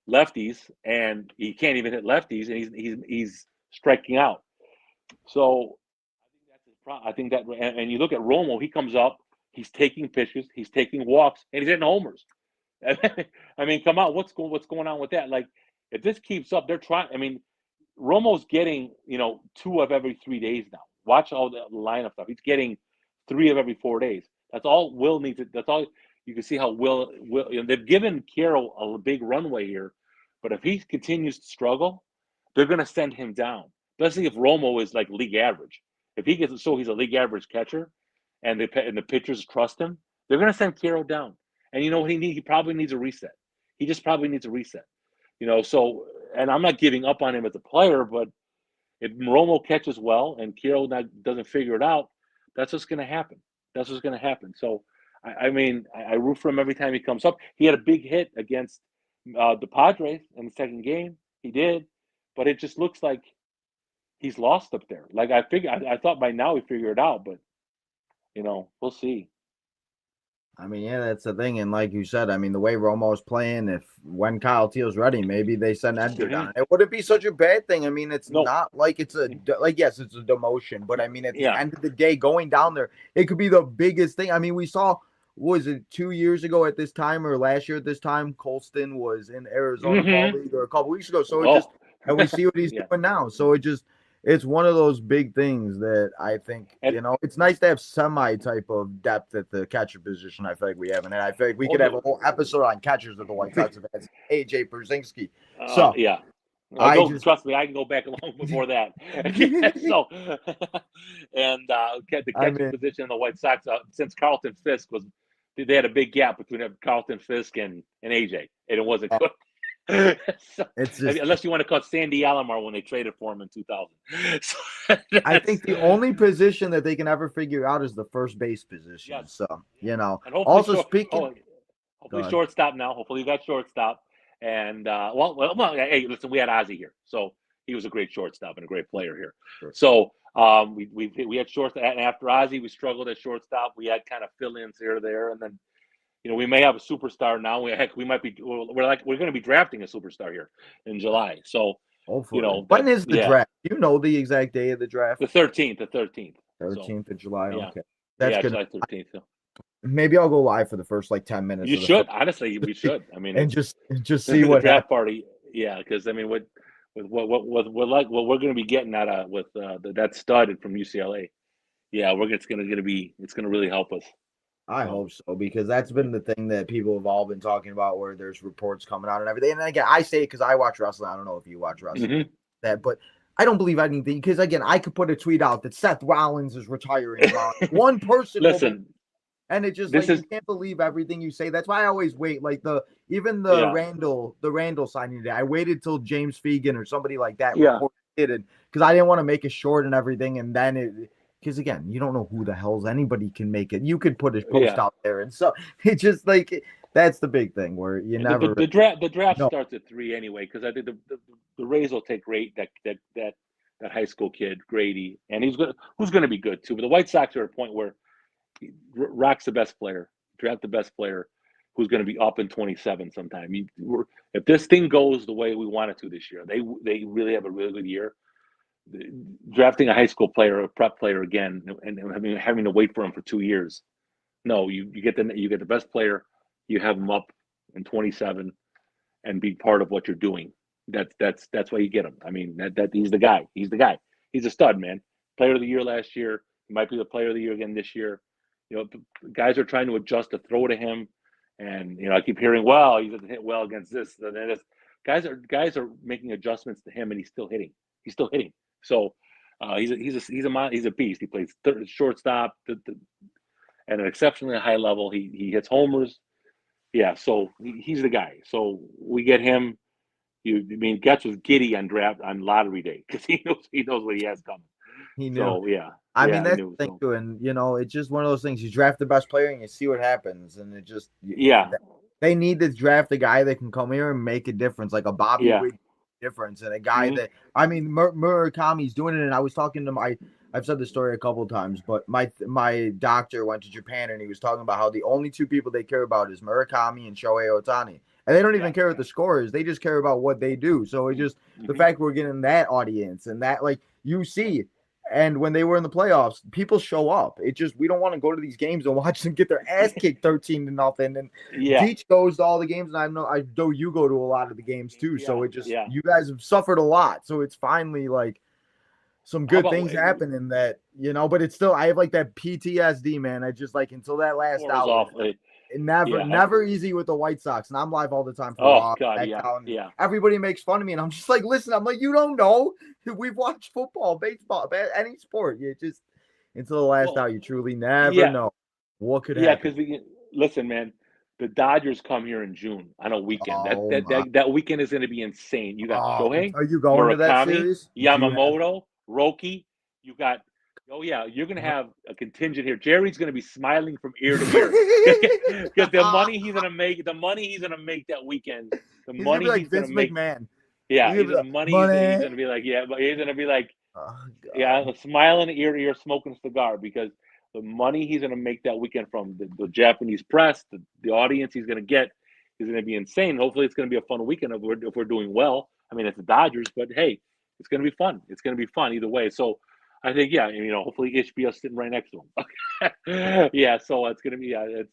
[SPEAKER 2] lefties, and he can't even hit lefties, and he's striking out. So, I think that, and you look at Romo, he comes up, he's taking pitches, he's taking walks, and he's hitting homers. I mean, come on, what's going on with that? Like, if this keeps up, they're trying. I mean, Romo's getting 2 of every 3 days now. Watch all the lineup stuff. He's getting 3 of every 4 days. That's all Will needs. That's all you can see how Will. They've given Carroll a big runway here, but if he continues to struggle, they're going to send him down. Especially if Romo is like league average. If he gets he's a league average catcher, and the pitchers trust him, they're going to send Carroll down. And you know what he needs? He probably needs a reset. He just probably needs a reset. So, and I'm not giving up on him as a player, but if Romo catches well and Carroll doesn't figure it out, that's what's going to happen. So, I mean, I root for him every time he comes up. He had a big hit against the Padres in the second game. He did, but it just looks like he's lost up there. Like I thought by now he figured it out, but we'll see.
[SPEAKER 1] I mean, yeah, that's the thing. And like you said, I mean, the way Romo's playing, if when Kyle Teal's ready, maybe they send Edgar
[SPEAKER 2] Mhm.
[SPEAKER 1] down. It wouldn't be such a bad thing. I mean, it's
[SPEAKER 2] No,
[SPEAKER 1] not like it's a like yes, it's a demotion, but I mean, at the
[SPEAKER 2] yeah.
[SPEAKER 1] end of the day, going down there, it could be the biggest thing. I mean, we saw was it 2 years ago at this time or last year at this time, Colston was in Arizona Fall
[SPEAKER 2] Hmm.
[SPEAKER 1] League or a couple weeks ago. So it just
[SPEAKER 2] Oh,
[SPEAKER 1] and we see what he's
[SPEAKER 2] yeah.
[SPEAKER 1] doing now. So it just it's one of those big things that I think,
[SPEAKER 2] And
[SPEAKER 1] it's nice to have semi type of depth at the catcher position. I feel like we have, and I feel like we
[SPEAKER 2] oh,
[SPEAKER 1] could have a whole episode on catchers of the White Sox have had AJ Brzezinski.
[SPEAKER 2] uh,
[SPEAKER 1] So
[SPEAKER 2] yeah.
[SPEAKER 1] I
[SPEAKER 2] Go.
[SPEAKER 1] just,
[SPEAKER 2] Trust me, I can go back long before that. So, and the
[SPEAKER 1] I
[SPEAKER 2] catching
[SPEAKER 1] mean,
[SPEAKER 2] position in the White Sox since Carlton Fisk was, they had a big gap between Carlton Fisk and AJ, and it wasn't good. So,
[SPEAKER 1] it's
[SPEAKER 2] I mean,
[SPEAKER 1] just,
[SPEAKER 2] unless you want to cut Sandy Alomar when they traded for him in 2000. So
[SPEAKER 1] I
[SPEAKER 2] that's
[SPEAKER 1] think the only position that they can ever figure out is the first base position.
[SPEAKER 2] yes,
[SPEAKER 1] So,
[SPEAKER 2] yeah, and hopefully
[SPEAKER 1] also speaking, go
[SPEAKER 2] hopefully
[SPEAKER 1] ahead.
[SPEAKER 2] shortstop now. Hopefully you got shortstop. And hey, listen, we had Ozzie here, so he was a great shortstop and a great player here.
[SPEAKER 1] Sure.
[SPEAKER 2] So we had shortstop, and after Ozzie, we struggled at shortstop. We had kind of fill-ins here or there, and then we may have a superstar now. We might be we're going to be drafting a superstar here in July. So
[SPEAKER 1] Hopefully, when
[SPEAKER 2] that
[SPEAKER 1] is the
[SPEAKER 2] yeah,
[SPEAKER 1] draft? Do you know the exact day of the draft?
[SPEAKER 2] the 13th. So
[SPEAKER 1] 13th of July.
[SPEAKER 2] yeah,
[SPEAKER 1] Okay, that's good.
[SPEAKER 2] July 13th. So.
[SPEAKER 1] Maybe I'll go live for the first like 10 minutes
[SPEAKER 2] You
[SPEAKER 1] of the first
[SPEAKER 2] should honestly, we should. I mean,
[SPEAKER 1] and
[SPEAKER 2] it's
[SPEAKER 1] just see
[SPEAKER 2] the
[SPEAKER 1] what happens.
[SPEAKER 2] draft party. Yeah, because I mean, what we're going to be getting at with that stud from UCLA. Yeah, it's going to be it's going to really help us.
[SPEAKER 1] I
[SPEAKER 2] So
[SPEAKER 1] hope so because that's
[SPEAKER 2] yeah.
[SPEAKER 1] been the thing that people have all been talking about, where there's reports coming out and everything. And again, I say it because I watch wrestling. I don't know if you watch wrestling,
[SPEAKER 2] Hmm.
[SPEAKER 1] but I don't believe anything because again, I could put a tweet out that Seth Rollins is retiring tomorrow. One person will believe.
[SPEAKER 2] Listen,
[SPEAKER 1] And it just
[SPEAKER 2] this
[SPEAKER 1] like you
[SPEAKER 2] is
[SPEAKER 1] can't believe everything you say. That's why I always wait. Like even
[SPEAKER 2] yeah,
[SPEAKER 1] the Randall signing today. I waited till James Fegan or somebody like that
[SPEAKER 2] yeah,
[SPEAKER 1] reported it because I didn't want to make it short and everything. And then because again, you don't know who the hell's anybody can make it. You could put his post
[SPEAKER 2] yeah.
[SPEAKER 1] out there, and so it just like that's the big thing where you
[SPEAKER 2] And
[SPEAKER 1] never
[SPEAKER 2] the draft
[SPEAKER 1] know.
[SPEAKER 2] starts at 3 anyway because I think the Rays will take that high school kid Grady, and who's going to be good too. But the White Sox are at a point where Rock's the best player, draft the best player who's going to be up in 27 sometime. If this thing goes the way we want it to this year, they really have a really good year. Drafting a high school player, a prep player again, and having to wait for him for 2 years. No, you get the best player, you have him up in 27, and be part of what you're doing. That's why you get him. I mean that he's the guy. He's the guy. He's a stud, man. Player of the year last year. He might be the player of the year again this year. Guys are trying to adjust to throw to him, and I keep hearing, well, he doesn't hit well against this. And this. Guys are making adjustments to him, and he's still hitting. He's still hitting. So he's a beast. He plays shortstop at an exceptionally high level. He hits homers. Yeah, so he's the guy. So we get him. Getz was giddy on lottery day because he knows what he has coming.
[SPEAKER 1] He knew.
[SPEAKER 2] So yeah,
[SPEAKER 1] I mean,
[SPEAKER 2] he
[SPEAKER 1] that's
[SPEAKER 2] knew.
[SPEAKER 1] the thing
[SPEAKER 2] So
[SPEAKER 1] too, and it's just one of those things. You draft the best player and you see what happens, and it just
[SPEAKER 2] yeah,
[SPEAKER 1] they need to draft a guy that can come here and make a difference, like a Bobby
[SPEAKER 2] yeah,
[SPEAKER 1] Witt difference, and a guy
[SPEAKER 2] hmm
[SPEAKER 1] that I mean Murakami's doing it. And I was talking to I've said this story a couple of times, but my doctor went to Japan and he was talking about how the only two people they care about is Murakami and Shohei Ohtani. And they don't
[SPEAKER 2] yeah,
[SPEAKER 1] even care what the score is. They just care about what they do. So it just the
[SPEAKER 2] hmm
[SPEAKER 1] fact we're getting that audience and that like you see. And when they were in the playoffs, people show up. It just we don't want to go to these games and watch them get their ass kicked 13-0. And
[SPEAKER 2] yeah,
[SPEAKER 1] Deech goes to all the games, and I know you go to a lot of the games too.
[SPEAKER 2] yeah,
[SPEAKER 1] So it just
[SPEAKER 2] yeah.
[SPEAKER 1] you guys have suffered a lot. So it's finally like some
[SPEAKER 2] How
[SPEAKER 1] good
[SPEAKER 2] about
[SPEAKER 1] things happening that but it's still I have like that PTSD, man. I just like until that last
[SPEAKER 2] Four was
[SPEAKER 1] out.
[SPEAKER 2] awful.
[SPEAKER 1] Never,
[SPEAKER 2] Yeah.
[SPEAKER 1] never easy with the White Sox. And I'm live all the time for
[SPEAKER 2] Oh
[SPEAKER 1] Raw,
[SPEAKER 2] God, yeah,
[SPEAKER 1] SmackDown.
[SPEAKER 2] yeah,
[SPEAKER 1] Everybody makes fun of me, and I'm just like, listen, I'm like, you don't know. We've watched football, baseball, any sport. You just until the last
[SPEAKER 2] well,
[SPEAKER 1] out, you truly never
[SPEAKER 2] yeah,
[SPEAKER 1] know what could
[SPEAKER 2] yeah.
[SPEAKER 1] happen.
[SPEAKER 2] Because listen, man, the Dodgers come here in June on a weekend. That
[SPEAKER 1] Oh
[SPEAKER 2] that
[SPEAKER 1] my!
[SPEAKER 2] that, that weekend is going to be insane. You got
[SPEAKER 1] Oh,
[SPEAKER 2] Shohei,
[SPEAKER 1] are you going to that
[SPEAKER 2] Murakami,
[SPEAKER 1] series? Do you have?
[SPEAKER 2] Yamamoto, Roki. You got. Oh yeah, you're going to have a contingent here. Jerry's going to be smiling from ear to ear because the money he's going to make, that weekend, the
[SPEAKER 1] He's gonna be
[SPEAKER 2] money
[SPEAKER 1] like
[SPEAKER 2] he's going
[SPEAKER 1] Vince
[SPEAKER 2] to make.
[SPEAKER 1] McMahon.
[SPEAKER 2] Yeah,
[SPEAKER 1] He's gonna
[SPEAKER 2] he's
[SPEAKER 1] be
[SPEAKER 2] gonna
[SPEAKER 1] like,
[SPEAKER 2] money. He's
[SPEAKER 1] money.
[SPEAKER 2] gonna be like, yeah, but he's gonna be like,
[SPEAKER 1] Oh
[SPEAKER 2] yeah,
[SPEAKER 1] God.
[SPEAKER 2] smiling ear to ear, smoking a cigar because the money he's going to make that weekend from the Japanese press, the audience he's going to get is going to be insane. Hopefully, it's going to be a fun weekend if we're doing well. I mean, it's the Dodgers, but hey, it's going to be fun. It's going to be fun either way. So I think, yeah, hopefully HBO's sitting right next to him. Yeah, so it's going to be, I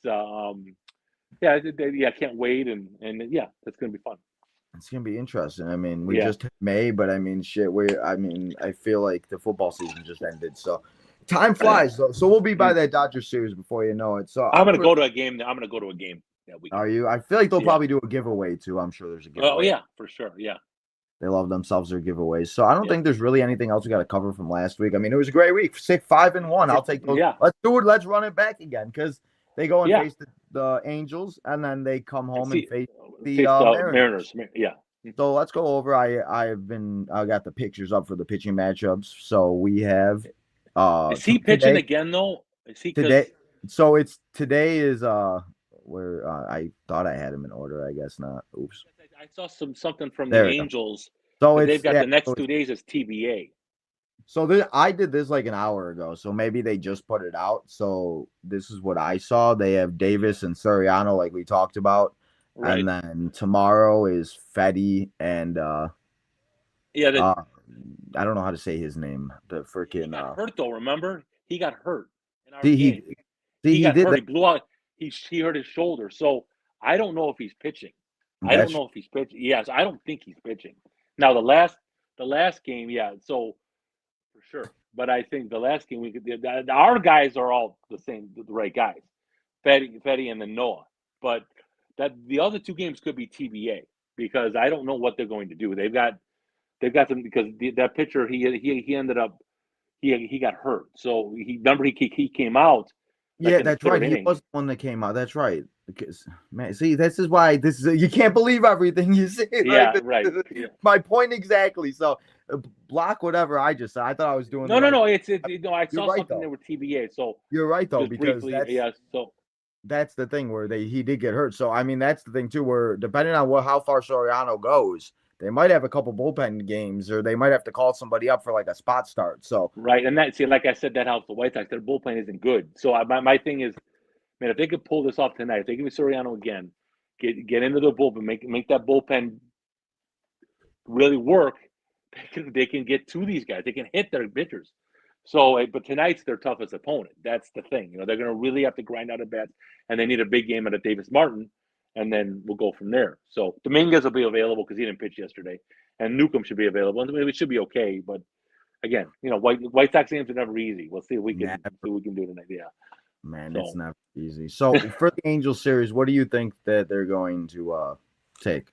[SPEAKER 2] can't wait, and yeah, it's going to be fun.
[SPEAKER 1] It's gonna be interesting. I mean, we
[SPEAKER 2] Yeah.
[SPEAKER 1] just hit May, but I mean, shit. I feel like the football season just ended, so time flies. Though, so we'll be by that Dodgers series before you know it. So
[SPEAKER 2] I'm going to go to a game. I'm going to go to a game that weekend.
[SPEAKER 1] Are you? I feel like they'll
[SPEAKER 2] Yeah.
[SPEAKER 1] probably do a giveaway too. I'm sure there's a giveaway.
[SPEAKER 2] Oh yeah, for sure. Yeah.
[SPEAKER 1] They love themselves their giveaways. So I don't
[SPEAKER 2] Yeah.
[SPEAKER 1] think there's really anything else we got to cover from last week. I mean, it was a great week. 5-1. I'll take those.
[SPEAKER 2] Yeah.
[SPEAKER 1] Let's do it. Let's run it back again because they go and
[SPEAKER 2] Yeah.
[SPEAKER 1] face the Angels, and then they come home and face
[SPEAKER 2] the
[SPEAKER 1] Mariners.
[SPEAKER 2] Yeah.
[SPEAKER 1] So let's go over. I got the pictures up for the pitching matchups. So we have.
[SPEAKER 2] Is he pitching again though? Is he
[SPEAKER 1] today? So today is where I thought I had him in order. I guess not. Oops.
[SPEAKER 2] I saw something from the Angels.
[SPEAKER 1] So
[SPEAKER 2] they've got the next 2 days as TBA.
[SPEAKER 1] So I did this like an hour ago. So maybe they just put it out. So this is what I saw. They have Davis and Soriano, like we talked about. Right. And then tomorrow is Fetty and I don't know how to say his name. The freaking
[SPEAKER 2] he got hurt though. Remember, he got hurt.
[SPEAKER 1] He
[SPEAKER 2] got
[SPEAKER 1] did
[SPEAKER 2] hurt. He blew out. He hurt his shoulder. So I don't know if he's pitching. I don't know if he's pitching. Yes, I don't think he's pitching. Now the last game, yeah. So for sure, but I think the last game our guys are all the same, the right guys, Fetty and then Noah. But that the other 2 games could be TBA because I don't know what they're going to do. They've got them because that pitcher he ended up he got hurt. So he came out.
[SPEAKER 1] Yeah, that's right. He was the one that came out. That's right. Because man, see, this is why you can't believe everything you see.
[SPEAKER 2] Yeah, right. Yeah.
[SPEAKER 1] My point exactly. So block whatever I just said. I thought I was doing.
[SPEAKER 2] No. I saw something
[SPEAKER 1] though.
[SPEAKER 2] They were TBA. So
[SPEAKER 1] you're right though because
[SPEAKER 2] briefly,
[SPEAKER 1] that's the thing where he did get hurt. So I mean that's the thing too. Where depending on how far Soriano goes, they might have a couple bullpen games, or they might have to call somebody up for like a spot start. So
[SPEAKER 2] right, and like I said, that helps the White Sox. Their bullpen isn't good. So my thing is, man, if they could pull this off tonight, if they give me Soriano again, get into the bullpen, make that bullpen really work, they can get to these guys. They can hit their pitchers. So, but tonight's their toughest opponent. That's the thing. They're going to really have to grind out a bat, and they need a big game out of Davis Martin, and then we'll go from there. So Dominguez will be available because he didn't pitch yesterday, and Newcomb should be available. And it should be okay. But again, White Sox games are never easy. We'll see if we can do tonight. Yeah.
[SPEAKER 1] Man, it's not easy. So for the Angels series, what do you think that they're going to take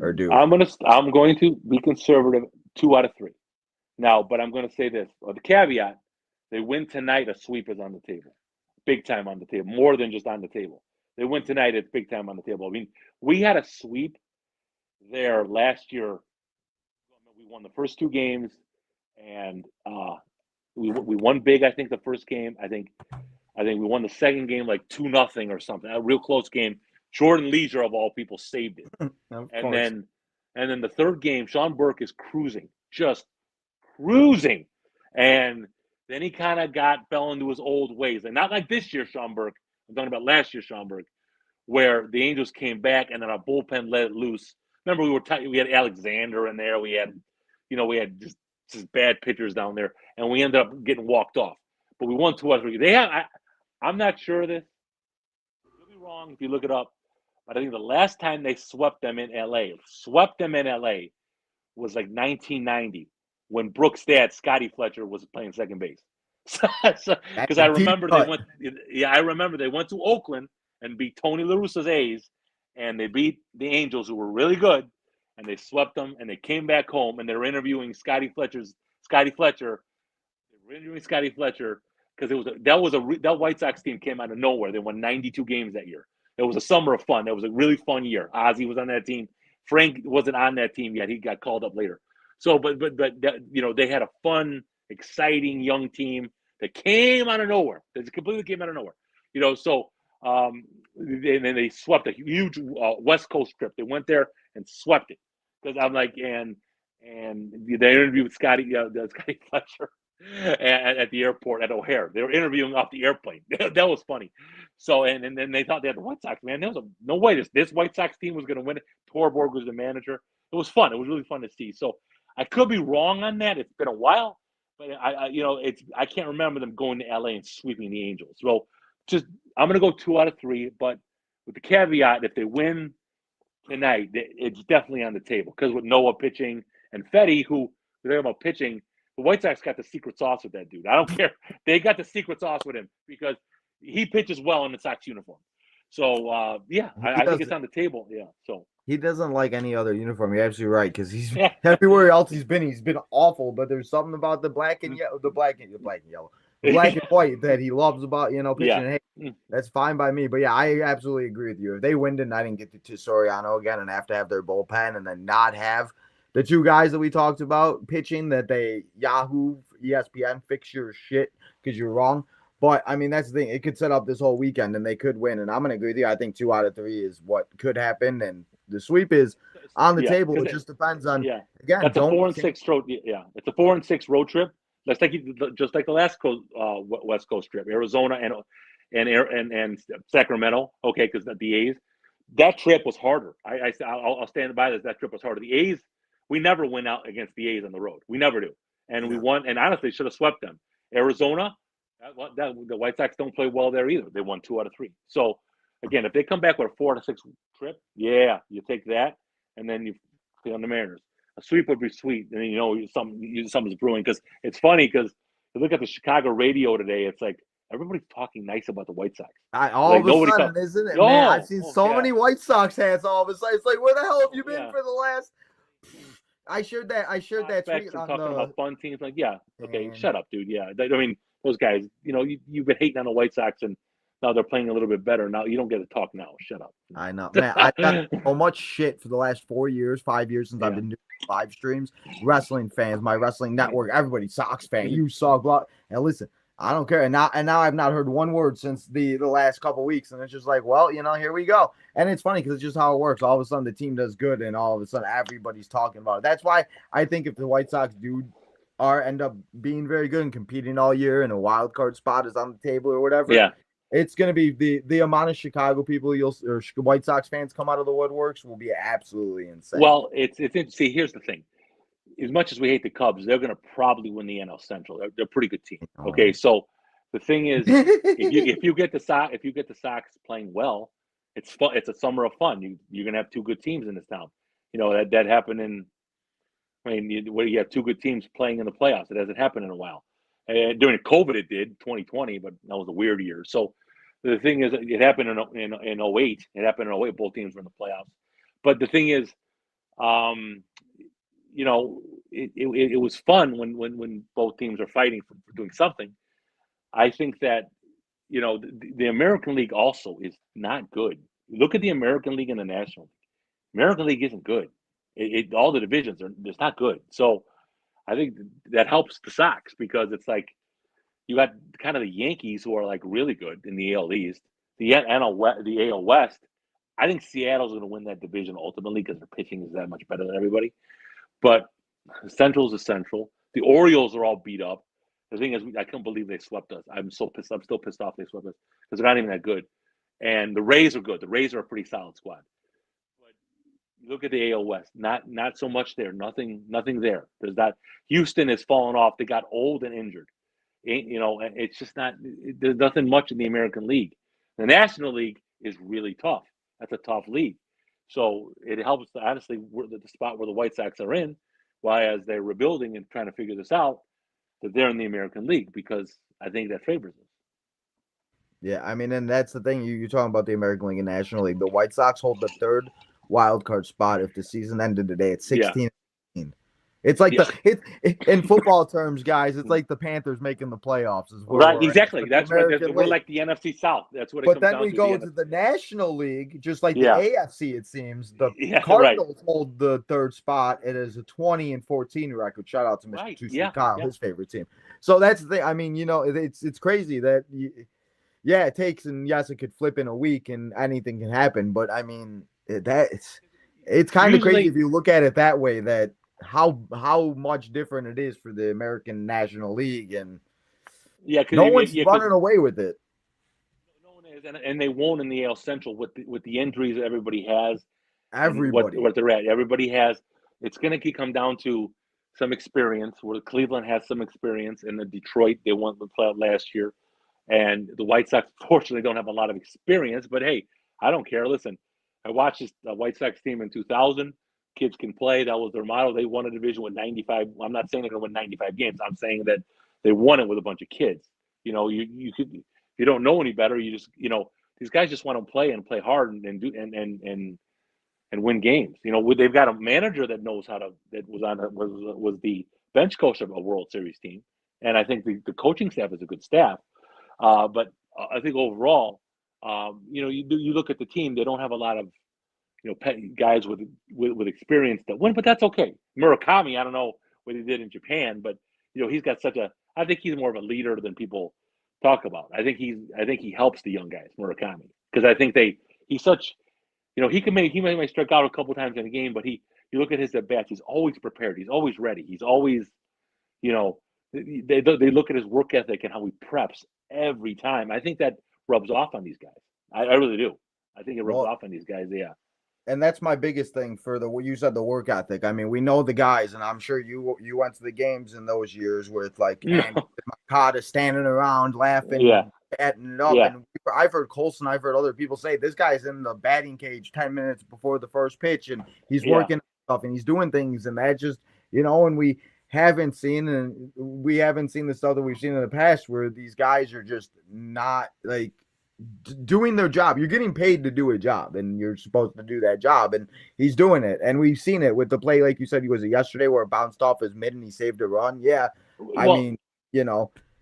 [SPEAKER 1] or do?
[SPEAKER 2] I'm going to be conservative. 2 out of 3. Now, but I'm going to say this: the caveat, they win tonight, a sweep is on the table, big time on the table, more than just on the table. They win tonight, it's big time on the table. I mean, we had a sweep there last year. We won the first 2 games, and we won big. I think the first game. I think we won the second game like 2-0 or something. A real close game. Jordan Leisure of all people saved it, and then the third game, Sean Burke is cruising, just cruising, and then he kind of fell into his old ways, and not like this year, Sean Burke. I'm talking about last year, Sean Burke, where the Angels came back and then our bullpen let it loose. Remember, we had Alexander in there. We had just bad pitchers down there, and we ended up getting walked off. But we won 2 out of 3. I'm not sure of this. You'll be wrong if you look it up. But I think the last time they swept them in LA was like 1990 when Brooks' dad, Scotty Fletcher, was playing second base. Because I remember they went to Oakland and beat Tony La Russa's A's, and they beat the Angels, who were really good, and they swept them, and they came back home, and they were interviewing Scotty Fletcher. They were interviewing Scotty Fletcher because that White Sox team came out of nowhere. They won 92 games that year. It was a summer of fun. It was a really fun year. Ozzie was on that team. Frank wasn't on that team yet. He got called up later. So, but they had a fun, exciting young team that came out of nowhere. That completely came out of nowhere. And then they swept a huge West Coast trip. They went there and swept it because I'm like, and they interviewed Scotty Fletcher, at the airport at O'Hare. They were interviewing off the airplane. That was funny. So and then they thought they had the White Sox, man. There was no way this White Sox team was going to win it. Torborg was the manager. It was fun. It was really fun to see. So I could be wrong on that. It's been a while, but I can't remember them going to LA and sweeping the Angels. So just I'm going to go 2 out of 3, but with the caveat, if they win tonight, it's definitely on the table because with Noah pitching and Fetty, who we're talking about pitching, the White Sox got the secret sauce with that dude. I don't care. They got the secret sauce with him because he pitches well in the Sox uniform. So, I think it's on the table. Yeah. So
[SPEAKER 1] he doesn't like any other uniform. You're absolutely right because he's everywhere else he's been awful. But there's something about the black and yellow, the black and white that he loves about pitching. Yeah. Hey, that's fine by me. But yeah, I absolutely agree with you. If they win tonight and get to Soriano again and have to have their bullpen and then not have the 2 guys that we talked about pitching that they Yahoo, ESPN fix your shit because you're wrong. But I mean, that's the thing. It could set up this whole weekend and they could win. And I'm going to agree with you. I think 2 out of 3 is what could happen. And the sweep is on the table. It just depends on, again,
[SPEAKER 2] that's a 4-6 road. Yeah. It's a 4-6 road trip. Just like the last West Coast trip, Arizona and Sacramento. Okay, because the A's, that trip was harder. I'll stand by this. That trip was harder. The A's, we never win out against the A's on the road. We never do, and we won. And honestly, should have swept them. Arizona, the White Sox don't play well there either. They won 2 out of 3. So again, if they come back with a 4-6 trip, you take that, and then you play on the Mariners. A sweep would be sweet, and something's brewing. Because it's funny because you look at the Chicago radio today, it's like everybody's talking nice about the White Sox.
[SPEAKER 1] All of a sudden, isn't it? Man, I've seen so many White Sox hats all of a sudden. It's like, where the hell have you been for the last? I shared that tweet on talking
[SPEAKER 2] about fun teams. Like, okay, shut up, dude. Yeah, I mean, those guys. You've been hating on the White Sox and. Now they're playing a little bit better. Now you don't get to talk now. Shut up.
[SPEAKER 1] I know, man. I got so much shit for the last 4 years, 5 years since I've been doing live streams. Wrestling fans, my wrestling network, everybody, Sox fan. You suck. Blah. And listen, I don't care. And now I've not heard one word since the last couple of weeks. And it's just like, well, here we go. And it's funny because it's just how it works. All of a sudden the team does good, and all of a sudden everybody's talking about it. That's why I think if the White Sox end up being very good and competing all year, and a wild card spot is on the table or whatever.
[SPEAKER 2] Yeah.
[SPEAKER 1] It's going to be the amount of Chicago people or White Sox fans come out of the woodworks will be absolutely insane.
[SPEAKER 2] Well, it's see, here's the thing. As much as we hate the Cubs, they're going to probably win the NL Central. They're a pretty good team. Okay, so the thing is, if you get the Sox playing well, it's fun. It's a summer of fun. You're going to have 2 good teams in this town. That happened in. I mean, where you have 2 good teams playing in the playoffs. It hasn't happened in a while. During COVID, it did 2020, but that was a weird year. So the thing is, it happened in 08. It happened in 08. Both teams were in the playoffs. But the thing is, it was fun when both teams are fighting for doing something. I think that the American League also is not good. Look at the American League and the National League. American League isn't good. All the divisions are just not good. So I think that helps the Sox because it's like you got kind of the Yankees who are like really good in the AL East, the AL West. I think Seattle's going to win that division ultimately because their pitching is that much better than everybody. But Central's the Central. The Orioles are all beat up. The thing is, I can't believe they swept us. I'm so pissed. I'm still pissed off they swept us because they're not even that good. And the Rays are good. The Rays are a pretty solid squad. But you look at the AL West, not so much there. Nothing there. There's that. Houston has fallen off. They got old and injured. And it's just not. There's nothing much in the American League. The National League is really tough. That's a tough league. So it helps, honestly, the spot where the White Sox are in, while as they're rebuilding and trying to figure this out, that they're in the American League because I think that favors them.
[SPEAKER 1] Yeah, I mean, and that's the thing. You're talking about the American League and National League. The White Sox hold the 3rd wild card spot if the season ended today at 16. Yeah. It's like in football terms, guys. It's like the Panthers making the playoffs.
[SPEAKER 2] Right, exactly. That's what we're like the NFC South. That's what.
[SPEAKER 1] But then we go to the National League, just like the AFC. It seems the Cardinals hold the 3rd spot. It is a 20-14 record. Shout out to Mr. Tucson Kyle, his favorite team. So that's the thing. I mean, it's crazy that. It takes, and yes, it could flip in a week, and anything can happen. But I mean, it's kind of crazy if you look at it that way. That how much different it is for the American National League, and
[SPEAKER 2] Yeah,
[SPEAKER 1] no
[SPEAKER 2] because
[SPEAKER 1] one's running away with it.
[SPEAKER 2] no one is, and they won't in the AL Central with the injuries that everybody has and
[SPEAKER 1] Everybody.
[SPEAKER 2] what they're at. Everybody has. It's going to come down to some experience. Where Cleveland has some experience, and the Detroit they won the playoff last year, and the White Sox fortunately don't have a lot of experience. But hey, I don't care. Listen, I watched this White Sox team in 2000. Kids can play. That was their motto. They won a division with 95. I'm not saying they're going to win 95 games. I'm saying that they won it with a bunch of kids. You know, you could if you don't know any better, you just these guys just want to play and play hard and do and win games. You know, they've got a manager that knows how to that was the bench coach of a World Series team, and I think the coaching staff is a good staff. But I think overall, you look at the team; they don't have a lot of guys with experience that win, but that's okay. Murakami, I don't know what he did in Japan, but he's got such a. I think he's more of a leader than people talk about. I think he helps the young guys, Murakami, because I think he's such. He might strike out a couple times in a game, but you look at his at bats, he's always prepared, he's always ready, he's always you know they look at his work ethic and how he preps every time. I think that rubs off on these guys. I really do. I think it rubs
[SPEAKER 1] Well,
[SPEAKER 2] off on these guys. Yeah.
[SPEAKER 1] and that's my biggest thing for what you said, the work ethic. I mean, we know the guys, and I'm sure you went to the games in those years with like Andy
[SPEAKER 2] No.
[SPEAKER 1] Makata standing around laughing,
[SPEAKER 2] Yeah.
[SPEAKER 1] batting it up.
[SPEAKER 2] Yeah.
[SPEAKER 1] And I've heard Colson, I've heard other people say this guy's in the batting cage 10 minutes before the first pitch, and he's
[SPEAKER 2] Yeah.
[SPEAKER 1] working stuff and he's doing things, and that just and we haven't seen the stuff that we've seen in the past where these guys are just not like doing their job. You're getting paid to do a job, and you're supposed to do that job, and he's doing it. And we've seen it with the play, like you said, was it yesterday where it bounced off his mid and he saved a run? Yeah, I
[SPEAKER 2] Well,
[SPEAKER 1] mean,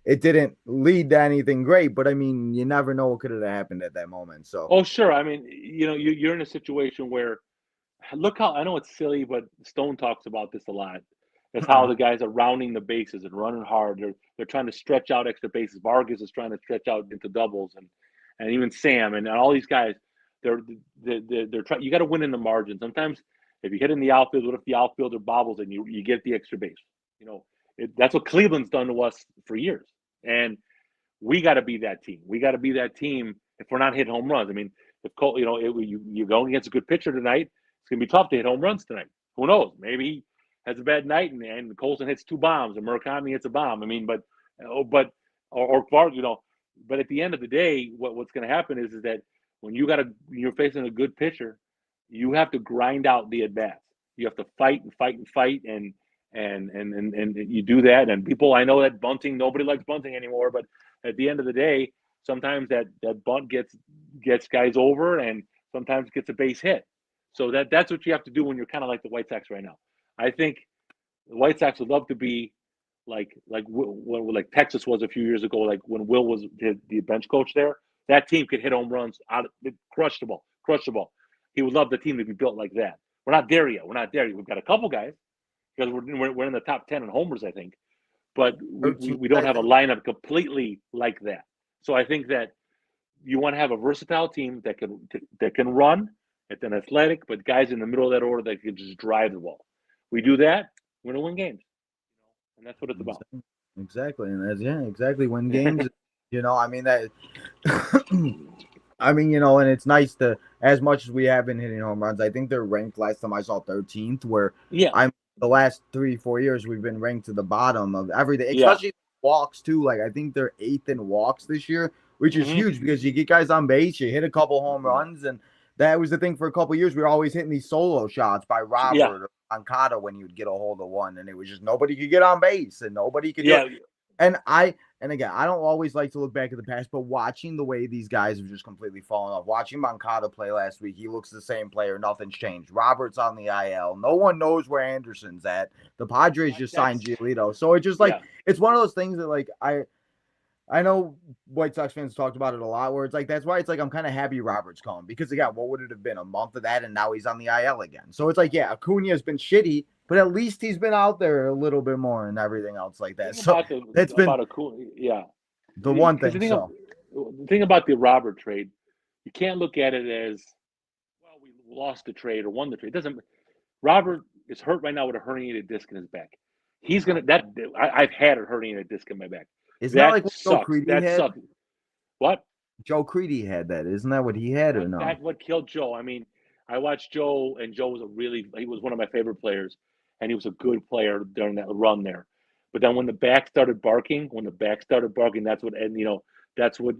[SPEAKER 1] it didn't lead to anything great, but I mean, you never know what could have happened at that moment. So,
[SPEAKER 2] oh sure. I mean, you're in a situation where look how I know it's silly, but Stone talks about this a lot. Is how the guys are rounding the bases and running hard. They're trying to stretch out extra bases. Vargas is trying to stretch out into doubles, and even Sam and all these guys. They're trying. You got to win in the margin. Sometimes if you hit in the outfield, what if the outfielder bobbles and you get the extra base? That's what Cleveland's done to us for years, and we got to be that team. We got to be that team if we're not hitting home runs. I mean, if Cole, you're going against a good pitcher tonight, it's gonna be tough to hit home runs tonight. Who knows? Maybe he has a bad night and Colson hits two bombs and Murakami hits a bomb. I mean, or Clark, But at the end of the day, what's going to happen is that when you're facing a good pitcher, you have to grind out the at bats. You have to fight and fight and fight and you do that. And people, I know that bunting, nobody likes bunting anymore, but at the end of the day, sometimes that bunt gets guys over and sometimes gets a base hit. So that's what you have to do when you're kind of like the White Sox right now. I think the White Sox would love to be like Texas was a few years ago, like when Will was the bench coach there. That team could hit home runs, crush the ball. He would love the team to be built like that. We're not there yet. We've got a couple guys because we're in the top 10 in homers, I think, but we don't have a lineup completely like that. So I think that you want to have a versatile team that can run. It's an athletic, but guys in the middle of that order that can just drive the ball. We do that, we're gonna win games, and that's what it's about.
[SPEAKER 1] exactly, and exactly. Win games. I mean that. I mean, and it's nice to, as much as we have been hitting home runs, I think they're ranked last time I saw 13th, where the last 3-4 years we've been ranked to the bottom of everything, especially walks too. Like I think they're 8th in walks this year, which is huge because you get guys on base, you hit a couple home runs, and that was the thing for a couple years. We were always hitting these solo shots by Robert or Ancada when he would get a hold of one, and it was just nobody could get on base and nobody could do it. And again, I don't always like to look back at the past, but watching the way these guys have just completely fallen off. Watching Moncada play last week, he looks the same player. Nothing's changed. Robert's on the IL. No one knows where Anderson's at. The Padres just signed Giolito. So it's just it's one of those things that I know White Sox fans talked about it a lot, where it's like that's why it's like I'm kind of happy Robert's gone because again, what would it have been, a month of that, and now he's on the IL again. So it's like Acuna has been shitty, but at least he's been out there a little bit more and everything else like that. So it's been the one thing.
[SPEAKER 2] The thing about the Robert trade, you can't look at it as we lost the trade or won the trade. It doesn't. Robert is hurt right now with a herniated disc in his back. He's gonna that I've had a herniated disc in my back.
[SPEAKER 1] Isn't that
[SPEAKER 2] That
[SPEAKER 1] like what Joe
[SPEAKER 2] sucks.
[SPEAKER 1] Creedy
[SPEAKER 2] That
[SPEAKER 1] had?
[SPEAKER 2] sucks. What?
[SPEAKER 1] Joe Creedy had that. Isn't that what he had or no?
[SPEAKER 2] That what killed Joe. I mean, I watched Joe, and Joe was he was one of my favorite players, and he was a good player during that run there. But then when the back started barking, that's what and that's what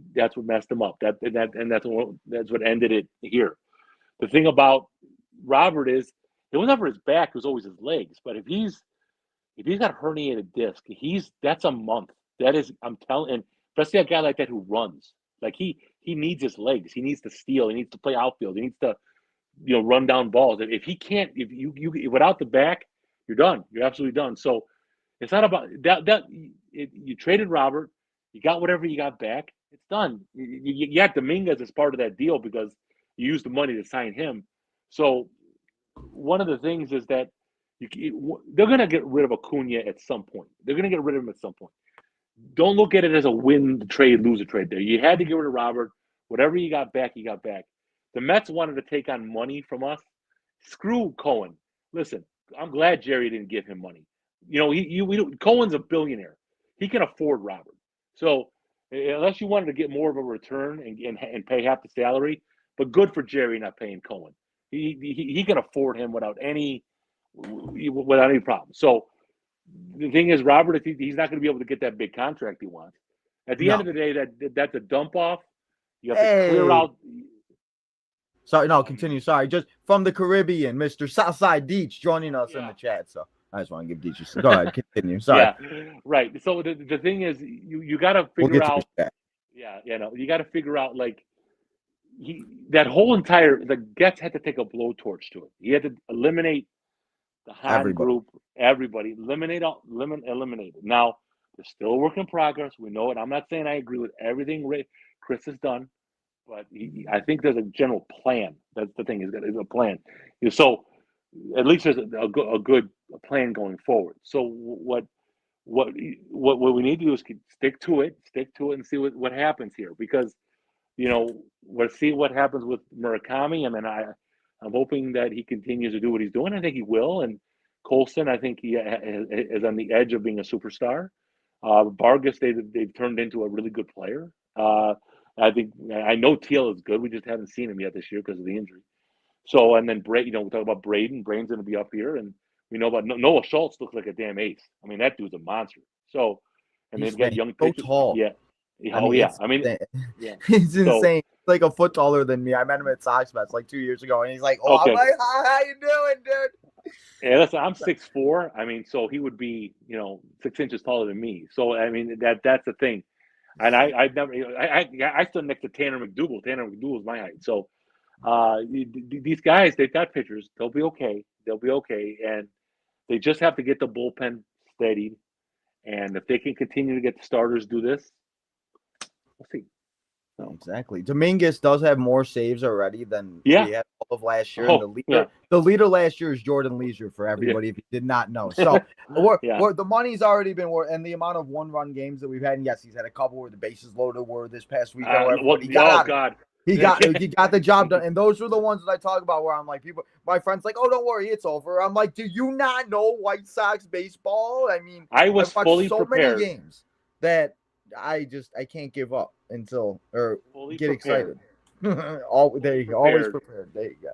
[SPEAKER 2] messed him up. That's what ended it here. The thing about Robert is it was never his back; it was always his legs. But if he's got a herniated disc, that's a month. That is, I'm telling, and especially a guy like that who runs, like he needs his legs. He needs to steal. He needs to play outfield. He needs to run down balls. If he can't, if you without the back, you're done. You're absolutely done. So it's not about that. You traded Robert. You got whatever you got back. It's done. You got Dominguez as part of that deal because you used the money to sign him. So one of the things is that they're going to get rid of Acuna at some point. They're going to get rid of him at some point. Don't look at it as a win the trade, lose a trade there. You had to get rid of Robert. Whatever you got back, you got back. The Mets wanted to take on money from us. Screw Cohen. Listen, I'm glad Jerry didn't give him money. Cohen's a billionaire. He can afford Robert. So unless you wanted to get more of a return and pay half the salary, but good for Jerry not paying Cohen. He can afford him without any problem. So the thing is, Robert, he's not going to be able to get that big contract he wants. At the end of the day, that's a dump off. You have to clear out.
[SPEAKER 1] Sorry, no, continue. Sorry, just from the Caribbean, Mr. Southside Deech joining us in the chat. So I just want to give Deech. Go ahead, continue. Sorry.
[SPEAKER 2] Yeah, right. So the thing is, you got to figure out. Yeah, you got to figure out like that whole entire the Gets had to take a blowtorch to it. He had to eliminate the Hahn group, everybody, eliminate it. Now, there's still a work in progress. We know it. I'm not saying I agree with everything Chris has done, but I think there's a general plan. That's the thing, is a plan. So at least there's a good plan going forward. So what we need to do is stick to it and see what happens here, because we'll see what happens with Murakami. I mean, I'm hoping that he continues to do what he's doing. I think he will. And Colson, I think he is on the edge of being a superstar. Vargas, they've turned into a really good player. I know Teal is good. We just haven't seen him yet this year because of the injury. So, and then we talk about Braden. Braden's going to be up here, and we know about Noah Schultz. Looks like a damn ace. I mean, that dude's a monster. So, and they've got young pitchers.
[SPEAKER 1] Tall.
[SPEAKER 2] Yeah.
[SPEAKER 1] He's insane. He's like a foot taller than me. I met him at Sox Fest like 2 years ago, and he's like, "Oh, okay. I'm like, how you doing, dude?"
[SPEAKER 2] Yeah, listen, I'm 6'4". I mean, so he would be, 6 inches taller than me. So I mean, that's the thing. And I stood next to Tanner McDougal. Tanner McDougal is my height. So these guys, they've got pitchers. They'll be okay. And they just have to get the bullpen steadied. And if they can continue to get the starters do this, we'll see.
[SPEAKER 1] Exactly. Dominguez does have more saves already than we had all of last year. And the leader last year is Jordan Leisure, for everybody if you did not know. So the money's already been worth, and the amount of one-run games that we've had. And yes, he's had a couple where the bases loaded were this past week. He got the job done. And those are the ones that I talk about where I'm like, my friends like, oh, don't worry, it's over. I'm like, do you not know White Sox baseball? I mean,
[SPEAKER 2] I was fully prepared.
[SPEAKER 1] Many games that I can't give up until get excited. There you go. Always prepared. There you go.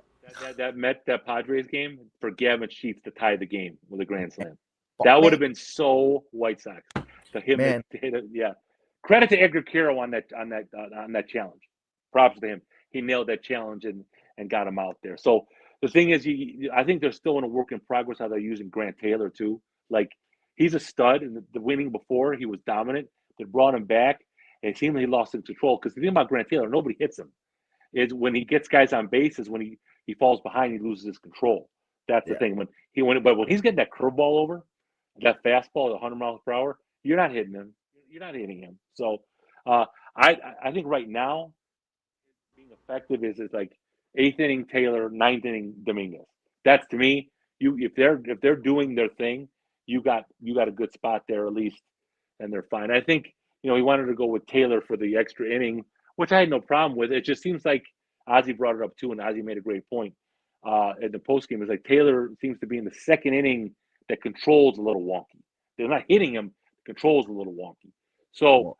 [SPEAKER 2] That Padres game for Gavin Sheets to tie the game with a grand slam. That would have been so White Sox to hit it. Yeah. Credit to Edgar Quero on that challenge. Props to him. He nailed that challenge and got him out there. So the thing is, I think they're still in a work in progress how they're using Grant Taylor too. Like, he's a stud, and the winning before he was dominant. They brought him back, and it seemed like he lost his control. Because the thing about Grant Taylor, nobody hits him. It's when he gets guys on base, is when he falls behind, he loses his control. That's the thing. But when he's getting that curveball over, that fastball at 100 miles per hour, you're not hitting him. You're not hitting him. So I think right now, being effective is like 8th inning Taylor, 9th inning Dominguez. That's, to me, if they're doing their thing, you got a good spot there at least. And they're fine. I think, he wanted to go with Taylor for the extra inning, which I had no problem with. It just seems like Ozzie brought it up too, and Ozzie made a great point. in the post game is like Taylor seems to be in the second inning that controls a little wonky. They're not hitting him, controls a little wonky. So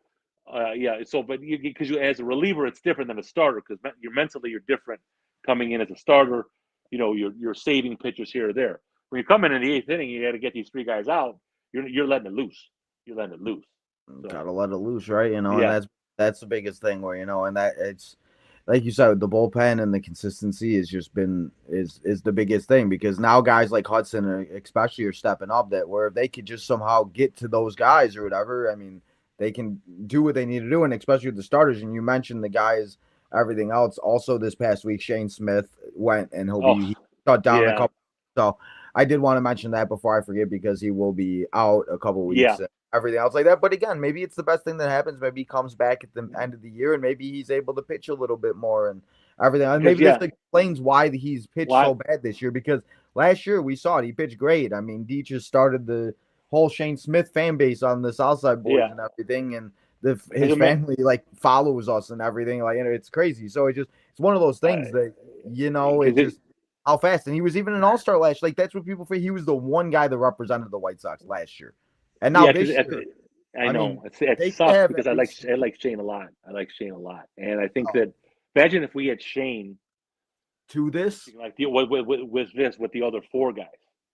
[SPEAKER 1] Well,
[SPEAKER 2] yeah. So, but because you as a reliever, it's different than a starter because you're different coming in as a starter. You're saving pitchers here or there. When you come in the eighth inning, you got to get these three guys out. You're letting it loose. You're letting it loose. So
[SPEAKER 1] gotta let it loose, right? And
[SPEAKER 2] yeah,
[SPEAKER 1] that's the biggest thing where, and that it's like you said, the bullpen and the consistency has just been is the biggest thing because now guys like Hudson especially are stepping up that where if they could just somehow get to those guys or whatever, I mean, they can do what they need to do, and especially with the starters. And you mentioned the guys, everything else. Also, this past week, Shane Smith went and he shut down a
[SPEAKER 2] yeah,
[SPEAKER 1] couple. So I did want to mention that before I forget because he will be out a couple weeks.
[SPEAKER 2] yeah,
[SPEAKER 1] Everything else like that. But again, maybe it's the best thing that happens. Maybe he comes back at the end of the year and maybe he's able to pitch a little bit more and everything. And maybe this explains why he's pitched so bad this year because last year we saw it. He pitched great. I mean, Deech just started the whole Shane Smith fan base on the Southside Boys and everything. And his family like follows us and everything. Like, it's crazy. So it's one of those things that, it's just how fast. And he was even an all-star last year. Like, that's what people think. He was the one guy that represented the White Sox last year. And now this year,
[SPEAKER 2] I know it sucks because I like Shane a lot. I like Shane a lot, and I think that imagine if we had Shane
[SPEAKER 1] to this
[SPEAKER 2] like with the other four guys,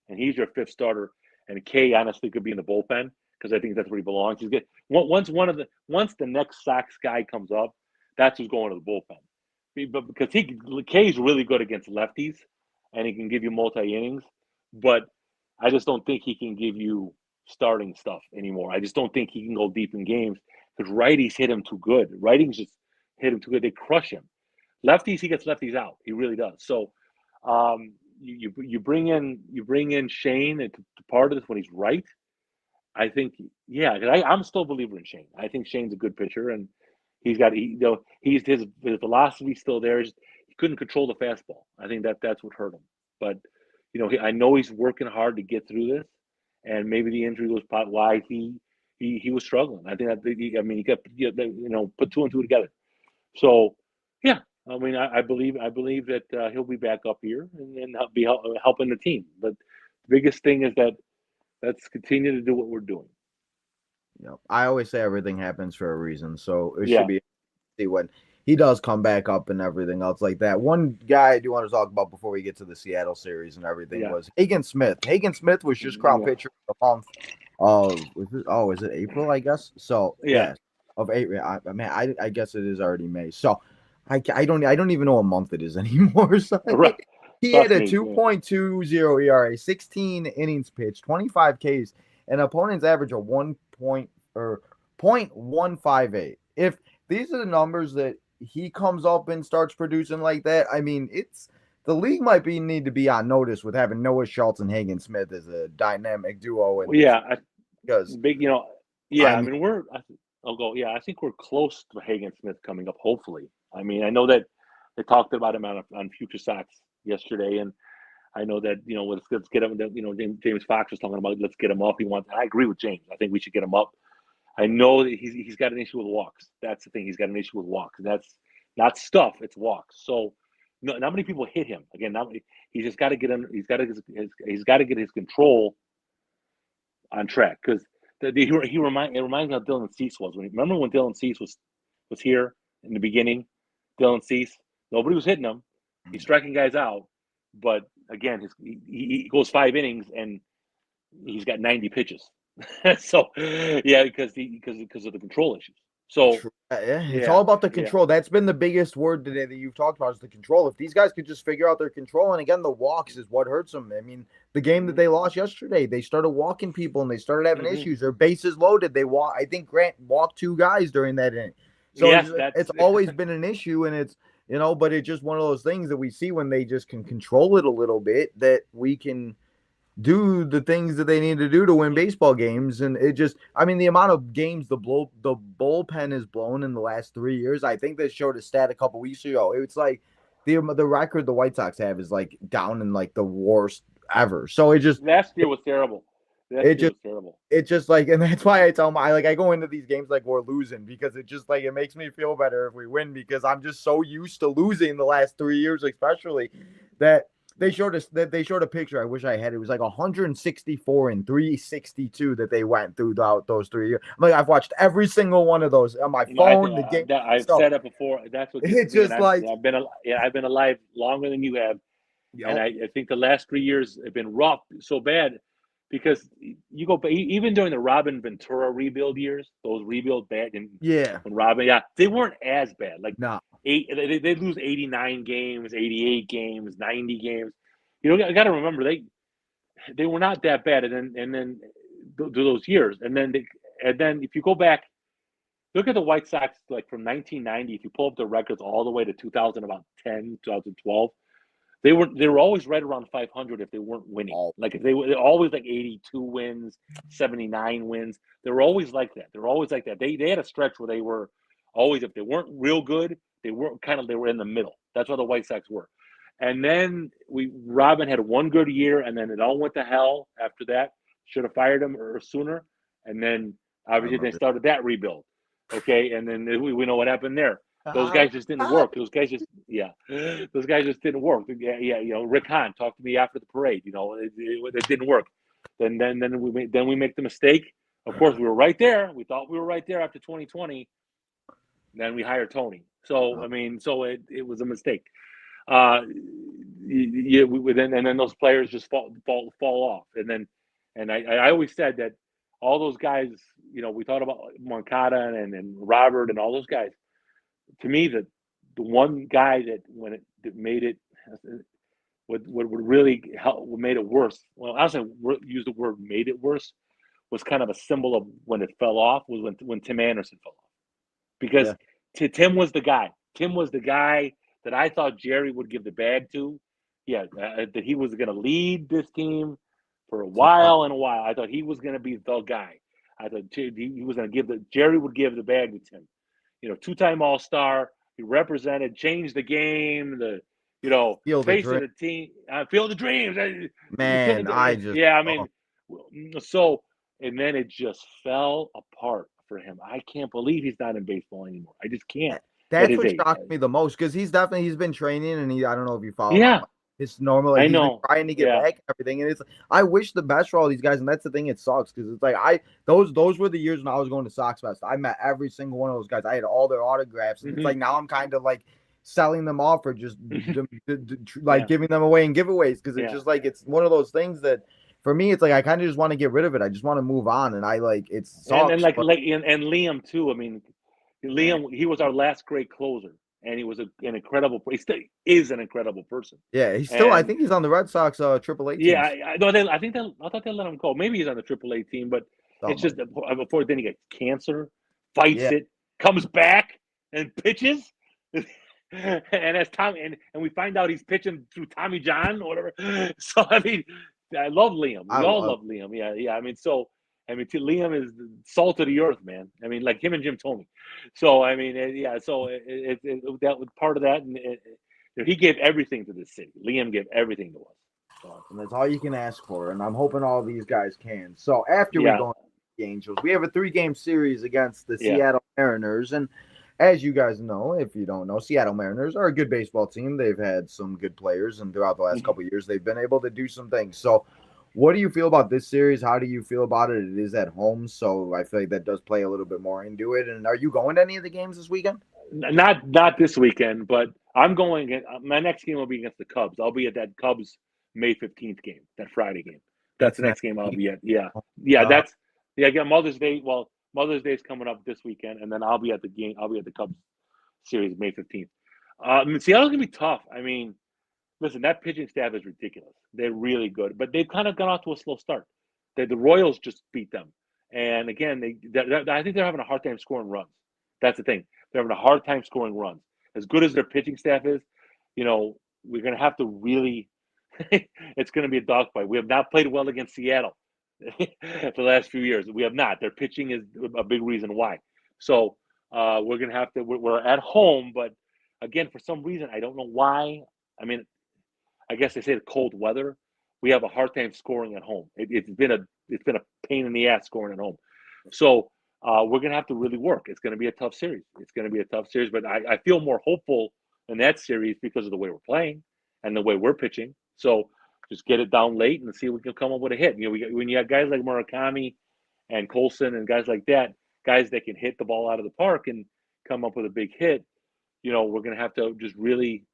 [SPEAKER 2] and he's your fifth starter, and Kay honestly could be in the bullpen because I think that's where he belongs. He's good. Once the next Sox guy comes up, that's who's going to the bullpen, but because Kay's really good against lefties, and he can give you multi innings, but I just don't think he can give you starting stuff anymore. I just don't think he can go deep in games because righties hit him too good. Righties just hit him too good. They crush him. Lefties, he gets lefties out. He really does. So you bring in Shane to part of this when he's right. I think I'm still a believer in Shane. I think Shane's a good pitcher and he's his velocity still there. He couldn't control the fastball. I think that's what hurt him. But I know he's working hard to get through this. And maybe the injury was part why he was struggling. I think he got put two and two together. So yeah, I mean I believe that he'll be back up here and be helping the team. But the biggest thing is that let's continue to do what we're doing.
[SPEAKER 1] I always say everything happens for a reason, so it should be see when he does come back up and everything else like that. One guy I do want to talk about before we get to the Seattle series and everything was Hagen Smith. Hagen Smith was just crowned pitcher of the month of is it April, I guess? So of April. I guess it is already May. So I don't even know what month it is anymore. So he had a 2.20 ERA, 16 innings pitched, 25 Ks, and opponent's average of 0.158. If these are the numbers that he comes up and starts producing like that, I mean, the league might need to be on notice with having Noah Schultz and Hagen Smith as a dynamic duo. And
[SPEAKER 2] because big, I think we're close to Hagen Smith coming up. Hopefully, I mean, I know that they talked about him on Future Sox yesterday, and I know that let's get him. James Fox was talking about let's get him up. I agree with James. I think we should get him up. I know that he's got an issue with walks. That's the thing. He's got an issue with walks. That's not stuff. It's walks. So, not many people hit him. Again, he's just got to get in. He's got to get his control on track because it reminds me how Dylan Cease was. Remember when Dylan Cease was here in the beginning? Dylan Cease, nobody was hitting him. He's striking guys out, but again, he goes 5 innings and he's got 90 pitches. So because of the control issues. So
[SPEAKER 1] it's all about the control. That's been the biggest word today that you've talked about is the control. If these guys could just figure out their control, and again, the walks is what hurts them. I mean, the game that they lost yesterday, they started walking people and they started having issues. Their bases loaded. I think Grant walked 2 guys during that inning. So it's always been an issue, and it's but it's just one of those things that we see when they just can control it a little bit that we can do the things that they need to do to win baseball games. And the amount of games the bullpen is blown in the last 3 years, I think they showed a stat a couple weeks ago. It's like the record the White Sox have is like down in like the worst ever. So
[SPEAKER 2] last year was terrible.
[SPEAKER 1] It's just like, and that's why I tell them I go into these games like we're losing because it just like it makes me feel better if we win because I'm just so used to losing the last 3 years, especially that they showed us that they showed a picture. I wish I had. It was like 164 and 362 that they went through those 3 years. I'm like, I've watched every single one of those on my
[SPEAKER 2] You know, I
[SPEAKER 1] phone.
[SPEAKER 2] think
[SPEAKER 1] The game.
[SPEAKER 2] that I've
[SPEAKER 1] So
[SPEAKER 2] said it before. That's what gets
[SPEAKER 1] it's
[SPEAKER 2] me, and
[SPEAKER 1] just like,
[SPEAKER 2] I've been alive longer than you have, and
[SPEAKER 1] yo,
[SPEAKER 2] I think the last 3 years have been rough, so bad, because you go even during the Robin Ventura rebuild years, those rebuild bad, and
[SPEAKER 1] yeah,
[SPEAKER 2] when Robin, yeah, they weren't as bad. Like
[SPEAKER 1] no,
[SPEAKER 2] they lose 89 games, 88 games, 90 games. You know, I got to remember they were not that bad, and then do those years, and then if you go back, look at the White Sox like from 1990. If you pull up the records all the way to 2000, about 10, 2012, they were always right around 500 if they weren't winning.
[SPEAKER 1] all
[SPEAKER 2] Like if they're always like 82 wins, 79 wins. They were always like that. They were always like that. They had a stretch where they were always, if they weren't real good, they were in the middle. That's what the White Sox were. And then Robin had one good year, and then it all went to hell after that. Should have fired him or sooner. And then
[SPEAKER 1] I
[SPEAKER 2] obviously they
[SPEAKER 1] remember.
[SPEAKER 2] started that rebuild. Okay, and then we know what happened there. Those
[SPEAKER 1] Ah,
[SPEAKER 2] guys just didn't work. Those guys just didn't work. Yeah, yeah. You know, Rick Hahn talked to me after the parade. You know, it didn't work. Then we make the mistake. Of course, we were right there. We thought we were right there after 2020. Then we hired Tony. So I mean, so it was a mistake. Uh, then those players just fall off, and I always said that all those guys. You know, we thought about Moncada and Robert and all those guys. To me, the one guy that made it would really help, what made it worse. Well, I don't use the word made it worse, was kind of a symbol of when it fell off, was when Tim Anderson fell off, because
[SPEAKER 1] yeah,
[SPEAKER 2] Tim was the guy. Tim was the guy that I thought Jerry would give the bag to. Yeah, that he was going to lead this team for a while and a while. I thought he was going to be the guy. I thought he was going to Jerry would give the bag to Tim. You know, two-time All-Star. He represented, changed the game.
[SPEAKER 1] feel the
[SPEAKER 2] Face of
[SPEAKER 1] dream,
[SPEAKER 2] the team. Feel the dreams. You
[SPEAKER 1] man.
[SPEAKER 2] couldn't.
[SPEAKER 1] I just,
[SPEAKER 2] Yeah, I
[SPEAKER 1] oh,
[SPEAKER 2] mean, so and then it just fell apart for him. I can't believe he's not in baseball anymore. I just can't at
[SPEAKER 1] that's
[SPEAKER 2] his
[SPEAKER 1] what
[SPEAKER 2] age.
[SPEAKER 1] shocked me the most because he's been training and I don't know if you follow him.
[SPEAKER 2] Yeah,
[SPEAKER 1] It's normal. Like
[SPEAKER 2] I
[SPEAKER 1] he's been
[SPEAKER 2] know.
[SPEAKER 1] trying to get
[SPEAKER 2] Yeah.
[SPEAKER 1] back and everything, and it's I wish the best for all these guys, and that's the thing. It sucks because it's like those were the years when I was going to Sox Fest. I met every single one of those guys. I had all their autographs, and it's
[SPEAKER 2] Hmm.
[SPEAKER 1] like now I'm kind of like selling them off or just like
[SPEAKER 2] Yeah.
[SPEAKER 1] giving them away in giveaways because it's
[SPEAKER 2] Yeah.
[SPEAKER 1] just like it's one of those things that for me it's like I kind of just want to get rid of it. I just want to move on, and I like it
[SPEAKER 2] And
[SPEAKER 1] sucks,
[SPEAKER 2] like
[SPEAKER 1] but
[SPEAKER 2] and Liam too. I mean,
[SPEAKER 1] man,
[SPEAKER 2] Liam, he was our last great closer, and he was an incredible. He still is an incredible person.
[SPEAKER 1] yeah, he's still. I
[SPEAKER 2] And
[SPEAKER 1] think he's on the Red Sox AAA
[SPEAKER 2] yeah,
[SPEAKER 1] teams.
[SPEAKER 2] I no, I thought they let him go. Maybe he's on the AAA team, but it's
[SPEAKER 1] Something
[SPEAKER 2] just
[SPEAKER 1] like
[SPEAKER 2] before then he gets cancer, fights
[SPEAKER 1] yeah,
[SPEAKER 2] it, comes back and pitches. And as Tom and we find out he's pitching through Tommy John or whatever. So I mean, I love Liam.
[SPEAKER 1] I
[SPEAKER 2] We all
[SPEAKER 1] love.
[SPEAKER 2] love Liam. Yeah, yeah. I mean, Liam is the salt of the earth, man. I mean, like him and Jim Thome. So I mean, yeah. So that was part of that, and he gave everything to the city. Liam gave everything to us. So,
[SPEAKER 1] And that's all you can ask for. And I'm hoping all these guys can. So after we
[SPEAKER 2] yeah,
[SPEAKER 1] go into the Angels, we have a 3-game series against the
[SPEAKER 2] yeah.
[SPEAKER 1] Seattle Mariners. And as you guys know, if you don't know, Seattle Mariners are a good baseball team. They've had some good players, and throughout the last couple of years, they've been able to do some things. So what do you feel about this series? How do you feel about it? It is at home, so I feel like that does play a little bit more into it. And are you going to any of the games this weekend?
[SPEAKER 2] Not this weekend, but I'm going. My next game will be against the Cubs. I'll be at that Cubs May 15th game, that Friday game. That's
[SPEAKER 1] That's
[SPEAKER 2] the
[SPEAKER 1] next
[SPEAKER 2] next game I'll
[SPEAKER 1] week.
[SPEAKER 2] be at. Yeah,
[SPEAKER 1] Oh,
[SPEAKER 2] yeah. That's yeah. Again, Mother's Day. Well, Mother's Day is coming up this weekend, and then I'll be at the game. I'll be at the Cubs series May 15th. Seattle's gonna be tough. I mean, listen, that pitching staff is ridiculous. They're really good, but they've kind of gone off to a slow start. The Royals just beat them, and again, I think they're having a hard time scoring runs. That's the thing. They're having a hard time scoring runs. As good as their pitching staff is, we're going to have to really. It's going to be a dogfight. We have not played well against Seattle for the last few years. We have not. Their pitching is a big reason why. So we're going to have to. We're at home, but again, for some reason, I don't know why. I mean, I guess they say the cold weather. We have a hard time scoring at home. It's been a pain in the ass scoring at home. So we're gonna have to really work. It's gonna be a tough series. It's gonna be a tough series, but I feel more hopeful in that series because of the way we're playing and the way we're pitching. So just get it down late and see if we can come up with a hit. When you have guys like Murakami and Colson and guys like that, guys that can hit the ball out of the park and come up with a big hit, we're going to have to just really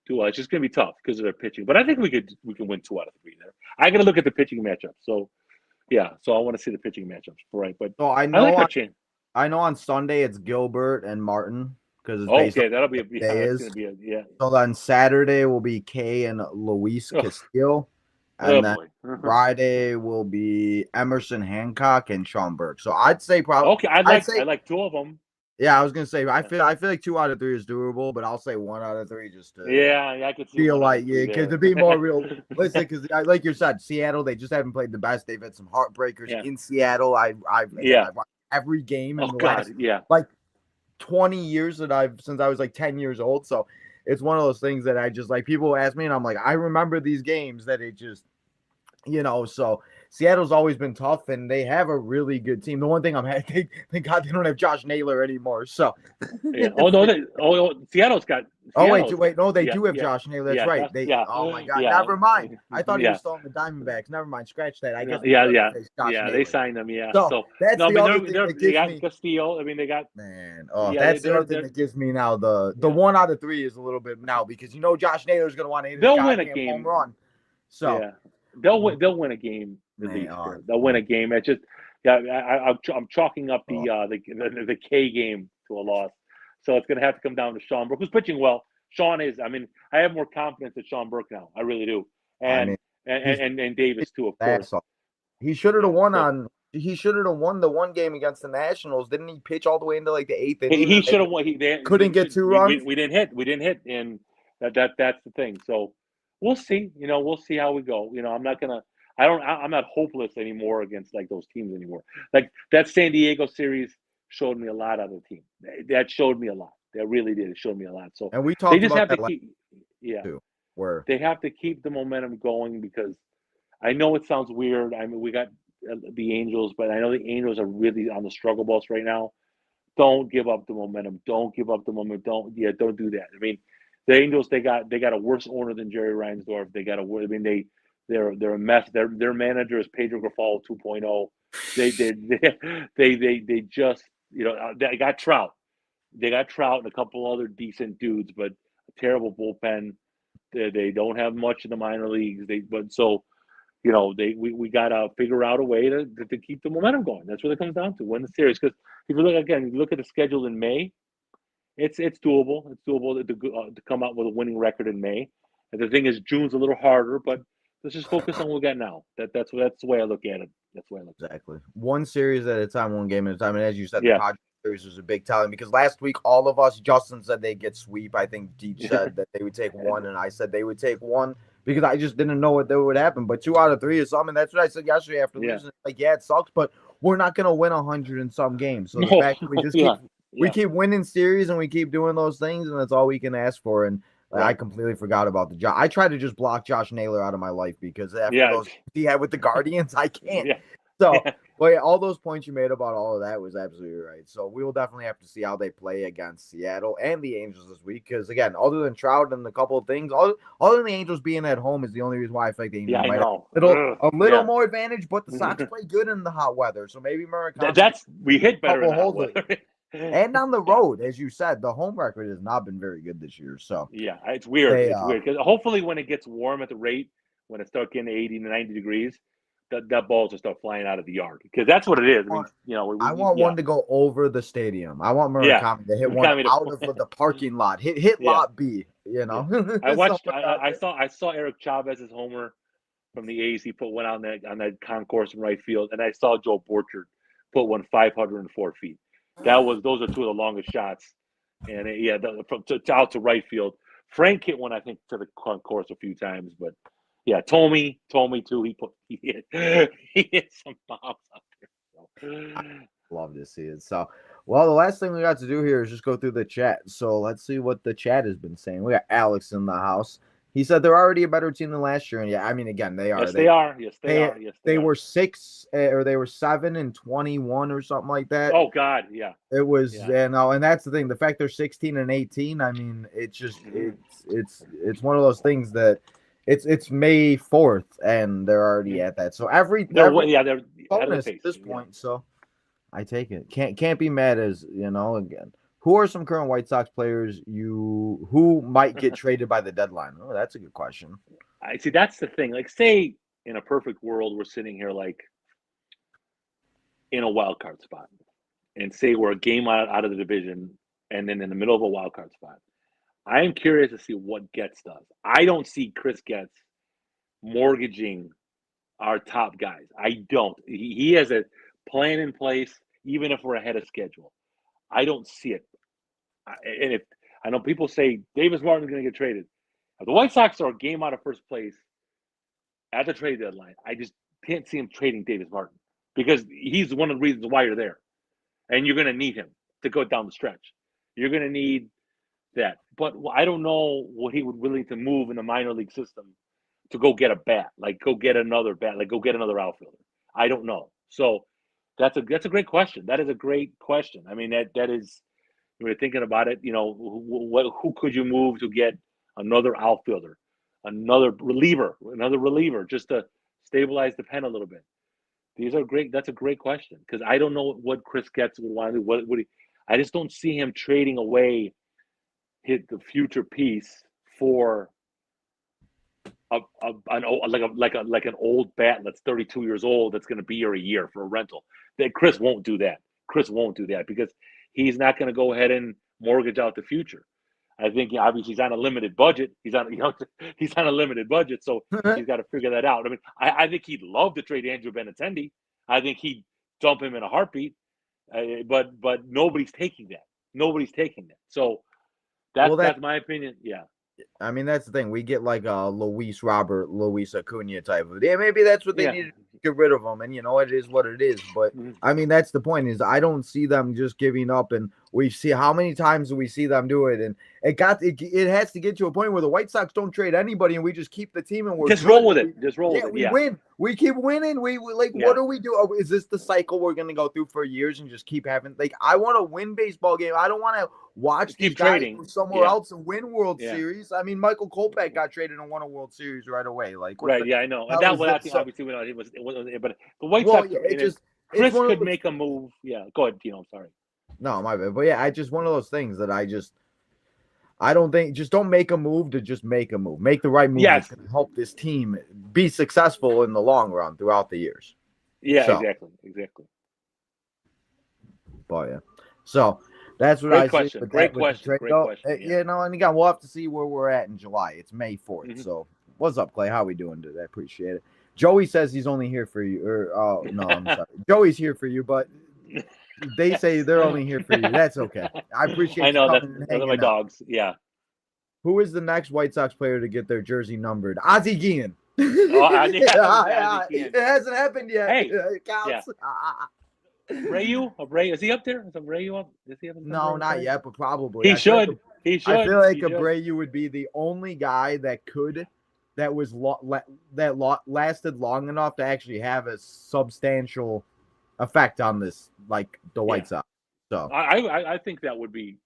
[SPEAKER 2] do it. It's just going to be tough because of their pitching. But I think we can win 2 out of 3 there. I got to look at the pitching matchup. So, yeah, so I want to see the pitching matchups, right? But
[SPEAKER 1] So I know on Sunday it's Gilbert and Martin because it's
[SPEAKER 2] okay. That'll be
[SPEAKER 1] yeah. So then Saturday will be Kay and Luis Castillo, and then Friday will be Emerson Hancock and Sean Burke. So I'd say probably
[SPEAKER 2] okay. I like 2 of them.
[SPEAKER 1] Yeah, I was gonna say I feel like 2 out of 3 is doable, but I'll say 1 out of 3 just to
[SPEAKER 2] I could
[SPEAKER 1] feel like because to be more realistic, because like you said, Seattle they just haven't played the best. They've had some heartbreakers in Seattle. I've watched every game in the last like 20 years since I was like 10 years old. So it's one of those things that I just like people ask me and I'm like I remember these games that it just so Seattle's always been tough, and they have a really good team. The one thing thank God they don't have Josh Naylor anymore. So,
[SPEAKER 2] Oh no, Seattle's got.
[SPEAKER 1] Wait, no, they do have Josh Naylor. That's right. Oh my God, never mind. I thought he was still on the Diamondbacks. Never mind, scratch that. I guess.
[SPEAKER 2] They signed him. Yeah.
[SPEAKER 1] So that's the other thing that
[SPEAKER 2] they
[SPEAKER 1] gives
[SPEAKER 2] got
[SPEAKER 1] me.
[SPEAKER 2] Castillo. I mean, they got.
[SPEAKER 1] Man, that's the other thing that gives me now the 1 out of 3 is a little bit now because Josh Naylor's going to want to hit
[SPEAKER 2] they'll win a game
[SPEAKER 1] home run. So
[SPEAKER 2] they'll win a game. They'll win a game. It's just I'm chalking up the K game to a loss. So it's going to have to come down to Sean Burke, who's pitching well. Sean is. I mean, I have more confidence in Sean Burke now. I really do. And Davis too, of course.
[SPEAKER 1] He should have won He should have won the one game against the Nationals. Didn't he pitch all the way into like the 8th inning?
[SPEAKER 2] He should have won.
[SPEAKER 1] Couldn't get 2 runs.
[SPEAKER 2] We didn't hit, and that's the thing. So we'll see. We'll see how we go. I'm not hopeless anymore against like those teams anymore. Like that San Diego series showed me a lot of the team. That showed me a lot. That really did. It showed me a lot. So
[SPEAKER 1] and we talked
[SPEAKER 2] they just
[SPEAKER 1] about
[SPEAKER 2] have to keep. They have to keep the momentum going because I know it sounds weird. I mean, we got the Angels, but I know the Angels are really on the struggle bus right now. Don't give up the momentum. Don't give up the momentum. Don't do that. I mean, the Angels they got a worse owner than Jerry Reinsdorf. They're a mess. Their manager is Pedro Grifol 2.0. They just they got Trout. They got Trout and a couple other decent dudes, but a terrible bullpen. They don't have much in the minor leagues. We gotta figure out a way to keep the momentum going. That's what it comes down to. Win the series because if you look at the schedule in May, it's doable. It's doable to come out with a winning record in May. And the thing is, June's a little harder, but let's just focus on what we got now. That's the way I look at it. That's the way I look at it.
[SPEAKER 1] Exactly. One series at a time, one game at a time. And as you said, the Padres series was a big telling because last week all of us, Justin said they'd get sweep. I think Deech said that they would take 1, and I said they would take 1 because I just didn't know what would happen. But 2 out of 3 is something. That's what I said yesterday after losing. Like, it sucks, but we're not gonna win 100 and some games. So the fact that we just keep winning series and we keep doing those things, and that's all we can ask for. And I completely forgot about the job. I tried to just block Josh Naylor out of my life because after those he had with the Guardians, I can't. So, all those points you made about all of that was absolutely right. So we will definitely have to see how they play against Seattle and the Angels this week. Because again, other than Trout and a couple of things, other than the Angels being at home is the only reason why I think the Angels might have a little more advantage. But the Sox play good in the hot weather, so maybe Murakami.
[SPEAKER 2] We hit better in hot weather.
[SPEAKER 1] And on the road, as you said, the home record has not been very good this year. So
[SPEAKER 2] it's weird. It's weird because hopefully when it gets warm at the rate, when it starts getting 80 to 90 degrees, that balls will start flying out of the yard because that's what it is. I mean,
[SPEAKER 1] I want one to go over the stadium. I want Murakami to hit one out of the parking lot. Hit lot B.
[SPEAKER 2] I saw Eric Chavez's homer from the A's. He put one on that concourse in right field, and I saw Joe Borchard put one 504 feet. Those are 2 of the longest shots, and out to right field. Frank hit one, I think, to the concourse a few times, but Tommy too. He hit some bombs out there. So.
[SPEAKER 1] Love to see it. So, the last thing we got to do here is just go through the chat. So let's see what the chat has been saying. We got Alex in the house. He said they're already a better team than last year, and I mean, again, they are.
[SPEAKER 2] Yes, they are. Yes, they are.
[SPEAKER 1] They were 6 or they were 7-21 or something like that.
[SPEAKER 2] Oh God, yeah.
[SPEAKER 1] It was, and that's the thing. The fact they're 16-18. I mean, it's just it's one of those things that It's May 4th, and they're already at that. So every
[SPEAKER 2] they're ahead of the
[SPEAKER 1] bonus at
[SPEAKER 2] pace
[SPEAKER 1] this point. So I take it. Can't be mad as again. Who are some current White Sox players who might get traded by the deadline? Oh, that's a good question.
[SPEAKER 2] I see. That's the thing. Like, say in a perfect world, we're sitting here like in a wild card spot, and say we're a game out of the division, and then in the middle of a wild card spot. I am curious to see what Getz does. I don't see Chris Getz mortgaging our top guys. I don't. He has a plan in place, even if we're ahead of schedule. I don't see it. And if I know people say Davis Martin's going to get traded, if the White Sox are a game out of first place at the trade deadline, I just can't see him trading Davis Martin because he's one of the reasons why you're there, and you're going to need him to go down the stretch. You're going to need that. But I don't know what he would willing to move in the minor league system to go get a bat, like go get another bat, like go get another outfielder. I don't know. So that's a great question. That is a great question. I mean, that is, when you're thinking about it, who could you move to get another outfielder, another reliever, just to stabilize the pen a little bit. These are great. That's a great question because I don't know what Chris Getz would want to do. What would he? I just don't see him trading away the future piece for an old bat that's 32 years old that's going to be here a year for a rental. That Chris won't do that. Chris won't do that because he's not going to go ahead and mortgage out the future. I think obviously he's on a limited budget. He's on a limited budget, so he's got to figure that out. I mean, I think he'd love to trade Andrew Benintendi. I think he'd dump him in a heartbeat. But nobody's taking that. Nobody's taking that. So that's my opinion. Yeah.
[SPEAKER 1] I mean, that's the thing. We get like a Luis Acuna type of. Yeah, maybe that's what they needed to get rid of him. And it is what it is. But I mean, that's the point. Is I don't see them just giving up. And we see how many times do we see them do it? And it has to get to a point where the White Sox don't trade anybody, and we just keep the team and we're
[SPEAKER 2] just roll with it. Just roll with it.
[SPEAKER 1] We win. We keep winning. We what do we do? Oh, is this the cycle we're gonna go through for years and just keep having? Like, I want to win baseball game. I don't want to watch these guys go somewhere else and win World Series. I mean, Michael Kopech got traded and won a World Series right away. Like,
[SPEAKER 2] right? I know. And that was obviously when it was, but the White Sox. Chris could make a move. Yeah, go ahead, Tino. I'm sorry.
[SPEAKER 1] No, my bad. But yeah, I just one of those things that I don't think just don't make a move to just make a move. Make the right move that's going to help this team be successful in the long run throughout the years.
[SPEAKER 2] Yeah, exactly.
[SPEAKER 1] But yeah, so that's what
[SPEAKER 2] I see. Great question.
[SPEAKER 1] And again, we'll have to see where we're at in July. It's May 4th. Mm-hmm. So what's up, Clay? How we doing today? I appreciate it. Joey says he's only here for you. No, I'm sorry. Joey's here for you, but they say they're only here for you. That's okay. I appreciate.
[SPEAKER 2] I know those are my dogs. Yeah.
[SPEAKER 1] Who is the next White Sox player to get their jersey numbered? Ozzie Guillen. It hasn't happened yet.
[SPEAKER 2] Hey, it counts. Abreu, is he up there? Is Abreu up? Is he up?
[SPEAKER 1] No, not yet, but probably.
[SPEAKER 2] He should. I
[SPEAKER 1] feel like Abreu would be the only guy that lasted long enough to actually have a substantial effect on this, like the White Sox. So
[SPEAKER 2] I think that would be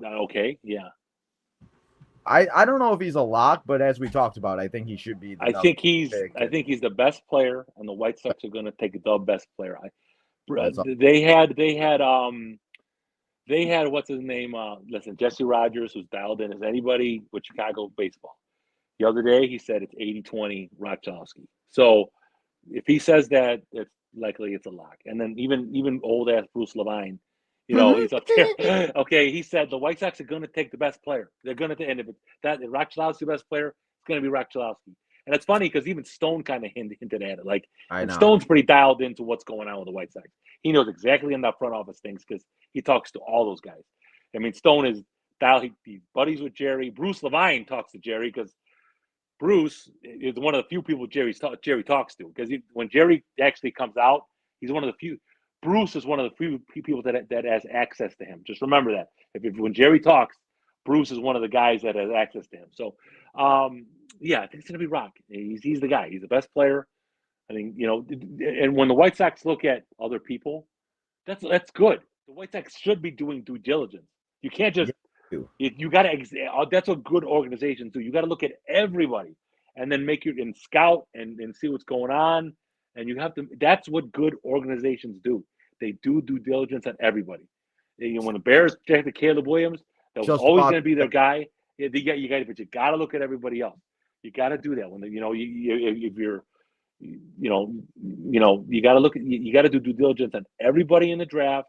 [SPEAKER 2] okay. Yeah.
[SPEAKER 1] I don't know if he's a lock, but as we talked about, I think he should be.
[SPEAKER 2] I think he's the best player, and the White Sox are going to take the best player. They had what's his name? Listen, Jesse Rogers, who's dialed in as anybody with Chicago baseball. The other day, he said it's 80-20 Rock Chalowski. So if he says that, it's likely it's a lock. And then even old ass Bruce Levine, he's up there. Okay, he said the White Sox are going to take the best player. They're going to, and if Rock Chalowski the best player, it's going to be Rock Chalowski. And it's funny because even Stone kind of hinted at it. Like, Stone's pretty dialed into what's going on with the White Sox. He knows exactly in that front office things because he talks to all those guys. I mean, Stone is dialed. He's buddies with Jerry. Bruce Levine talks to Jerry because Bruce is one of the few people Jerry talks to. Because when Jerry actually comes out, he's one of the few. Bruce is one of the few people that has access to him. Just remember that. When Jerry talks, Bruce is one of the guys that has access to him. So, I think it's going to be Rock. He's the guy. He's the best player. I think, and when the White Sox look at other people, that's good. The White Sox should be doing due diligence. You can't just you got to. That's what good organizations do. You got to look at everybody and then make your and scout and see what's going on. And you have to. That's what good organizations do. They do due diligence on everybody. When the Bears drafted Caleb Williams, that was
[SPEAKER 1] Just
[SPEAKER 2] always
[SPEAKER 1] about
[SPEAKER 2] going to be their guy. Yeah, but you got to look at everybody else. You got to do that when if you're you got to look at you got to do due diligence on everybody in the draft.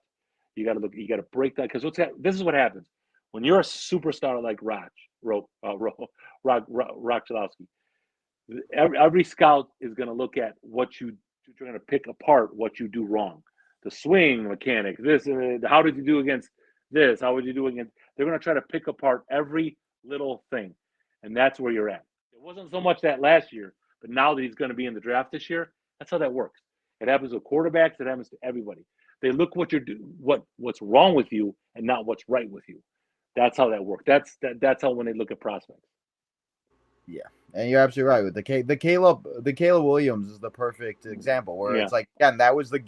[SPEAKER 2] You got to look. You got to break that because this is what happens when you're a superstar like Rock Chalowski. Every scout is going to look at what you're going to pick apart what you do wrong, the swing mechanic. This how did you do against this? How would you do against? They're going to try to pick apart every little thing, and that's where you're at. It wasn't so much that last year, but now that he's going to be in the draft this year, that's how that works. It happens with quarterbacks. It happens to everybody. They look what's wrong with you and not what's right with you. That's how that works. That's how when they look at prospects.
[SPEAKER 1] Yeah, and you're absolutely right with the Caleb Williams is the perfect example where it's like again that was the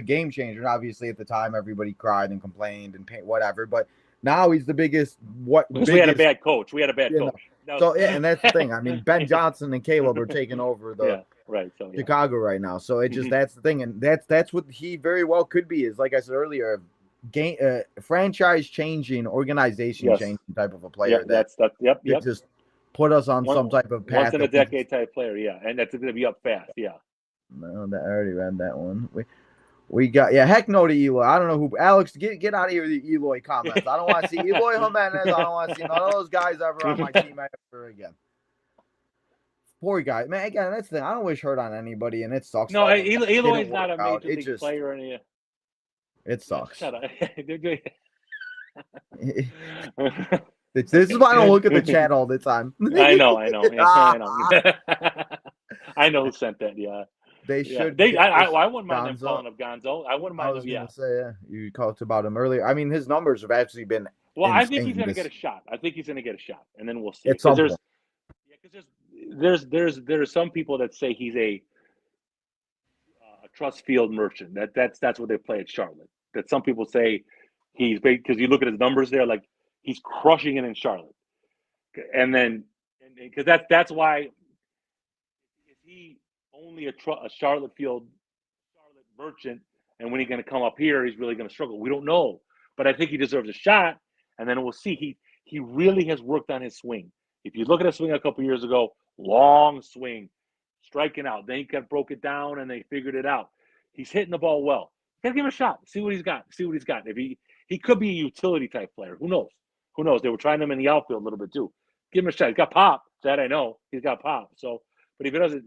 [SPEAKER 1] game changer. And obviously at the time everybody cried and complained and whatever, but now he's the biggest.
[SPEAKER 2] Because we had a bad coach. No.
[SPEAKER 1] So yeah, and that's the thing. I mean, Ben Johnson and Caleb are taking over the Chicago right now. So it just that's the thing, and that's what he very well could be. Is like I said earlier, franchise changing, organization changing type of a player.
[SPEAKER 2] Yep.
[SPEAKER 1] Just put us on some type of path.
[SPEAKER 2] Once in a decade type player, and that's going to be up fast,
[SPEAKER 1] No, I already read that one. We got heck no to Eloy. I don't know who. Alex, get out of here with the Eloy comments. I don't want to see Eloy Jimenez. I don't want to see none of those guys ever on my team ever again. Poor guy, man. Again, that's the thing. I don't wish hurt on anybody, and it sucks.
[SPEAKER 2] No, Eloy's not a major league player.
[SPEAKER 1] It sucks.
[SPEAKER 2] Shut up.
[SPEAKER 1] This is why I don't look at the chat all the time.
[SPEAKER 2] I know. I know who sent that. Yeah.
[SPEAKER 1] They should.
[SPEAKER 2] I wouldn't mind them calling him Gonzo. I wouldn't mind.
[SPEAKER 1] I was going to say, you talked about him earlier. I mean, his numbers have actually been.
[SPEAKER 2] Well, I think he's going to get a shot. And then we'll see.
[SPEAKER 1] Because
[SPEAKER 2] there's some people that say he's a trust field merchant. That's what they play at Charlotte. That some people say he's because you look at his numbers there, like he's crushing it in Charlotte, and then because that's why is he only a Charlotte merchant, and when he's going to come up here, he's really going to struggle. We don't know, but I think he deserves a shot, and then we'll see. He really has worked on his swing. If you look at his swing a couple years ago, long swing, striking out. Then he broke it down, and they figured it out. He's hitting the ball well. Gotta give him a shot. See what he's got. If he could be a utility type player. Who knows? They were trying him in the outfield a little bit too. Give him a shot. He's got pop. That I know. He's got pop. So, but if he doesn't,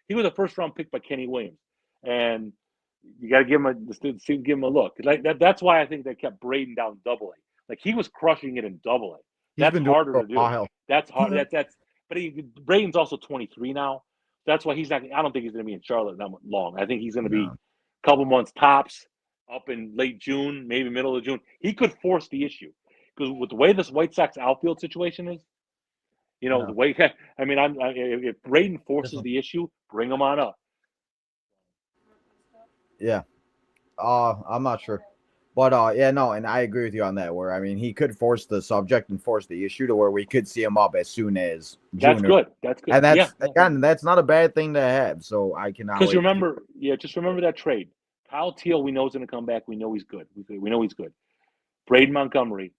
[SPEAKER 2] he was a first round pick by Kenny Williams, and you got to give him a look. Like that's why I think they kept Braden down Double A. Like he was crushing it in Double A. That's harder to do. That's hard. But Braden's also 23 now. That's why he's not. I don't think he's going to be in Charlotte that long. I think he's going to be a couple months tops, up in late June, maybe middle of June. He could force the issue because with the way this White Sox outfield situation is, the way. I mean, if Braden forces the issue, bring him on up.
[SPEAKER 1] Yeah, I'm not sure. But and I agree with you on that. Where I mean, he could force the subject and force the issue to where we could see him up as soon as June.
[SPEAKER 2] That's good.
[SPEAKER 1] And again, that's not a bad thing to have. So I cannot.
[SPEAKER 2] Because just remember that trade. Kyle Teal, we know is going to come back. We know he's good. We know he's good. Braden Montgomery,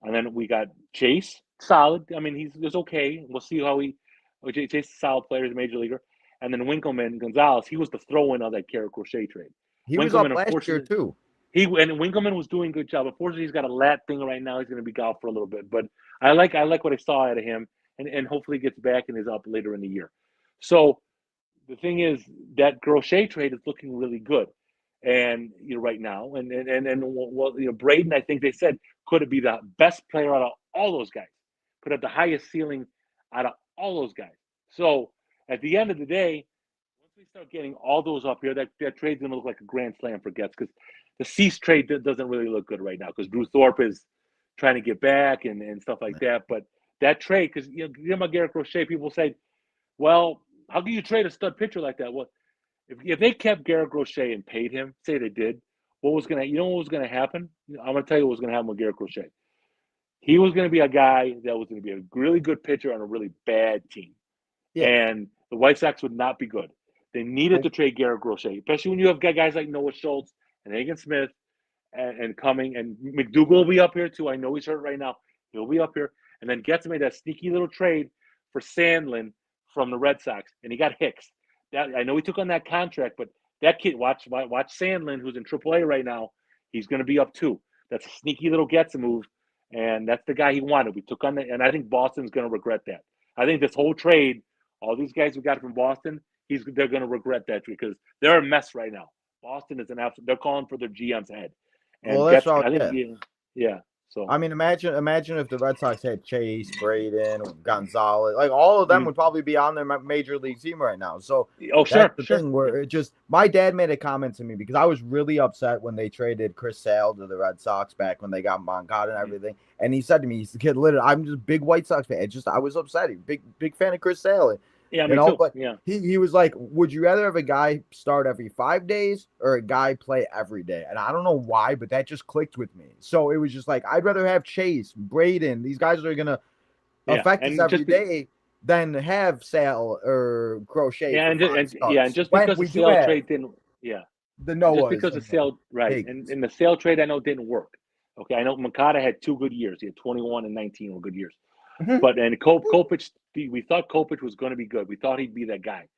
[SPEAKER 2] and then we got Chase, solid. I mean, he's okay. We'll see how Chase is a solid player, he's a major leaguer. And then Winkelman Gonzalez, he was the throw-in of that Garrett Crochet trade.
[SPEAKER 1] He was up last year too.
[SPEAKER 2] And Winkelman was doing a good job. Unfortunately, he's got a lat thing right now. He's going to be out for a little bit. But I like what I saw out of him, and hopefully gets back and is up later in the year. So the thing is that Crochet trade is looking really good, and right now, and Braden, I think they said could be the best player out of all those guys, could have the highest ceiling out of all those guys. So at the end of the day, once we start getting all those up here, that trade's going to look like a grand slam for Getz because the Cease trade doesn't really look good right now because Drew Thorpe is trying to get back and stuff like that. But that trade, because about Garrett Crochet, people say, well, how can you trade a stud pitcher like that? Well, if they kept Garrett Crochet and paid him, say they did, what was going to happen? I'm going to tell you what was going to happen with Garrett Crochet. He was going to be a guy that was going to be a really good pitcher on a really bad team.
[SPEAKER 1] Yeah.
[SPEAKER 2] and the White Sox would not be good. They needed to trade Garrett Crochet, especially when you have guys like Noah Schultz and Hagen Smith and coming, and McDougal will be up here too. I know he's hurt right now. He'll be up here, and then gets made that sneaky little trade for Sandlin from the Red Sox, and he got Hicks. That I know he took on that contract, but that kid, watch Sandlin, who's in AAA right now. He's going to be up too. That's a sneaky little gets move, and that's the guy he wanted. We took on that, and I think Boston's going to regret that. I think this whole trade, all these guys we got from Boston, they're going to regret that because they're a mess right now. Boston is an absolute. They're calling for their GM's head. And
[SPEAKER 1] well, that's all.
[SPEAKER 2] I think, yeah. So
[SPEAKER 1] I mean, imagine if the Red Sox had Chase, Braden, Gonzalez, like all of them would probably be on their major league team right now. So that's the thing where it just my dad made a comment to me because I was really upset when they traded Chris Sale to the Red Sox back when they got Moncada and everything. And he said to me, he's the kid, literally, I'm just a big White Sox fan. I was upset. Big fan of Chris Sale.
[SPEAKER 2] Yeah, me too.
[SPEAKER 1] But
[SPEAKER 2] yeah.
[SPEAKER 1] He was like, would you rather have a guy start every 5 days or a guy play every day? And I don't know why, but that just clicked with me. So it was just like, I'd rather have Chase, Braden. These guys are going to affect us every day than have Sale or Crochet.
[SPEAKER 2] Yeah, and just because the Sale trade didn't,
[SPEAKER 1] the Noah.
[SPEAKER 2] Just because the Sale, right, and the Sale trade I know didn't work. Okay, I know Moncada had 2 good years. He had 21 and 19 were good years. But and Kopech, we thought Kopech was going to be good. We thought he'd be that guy,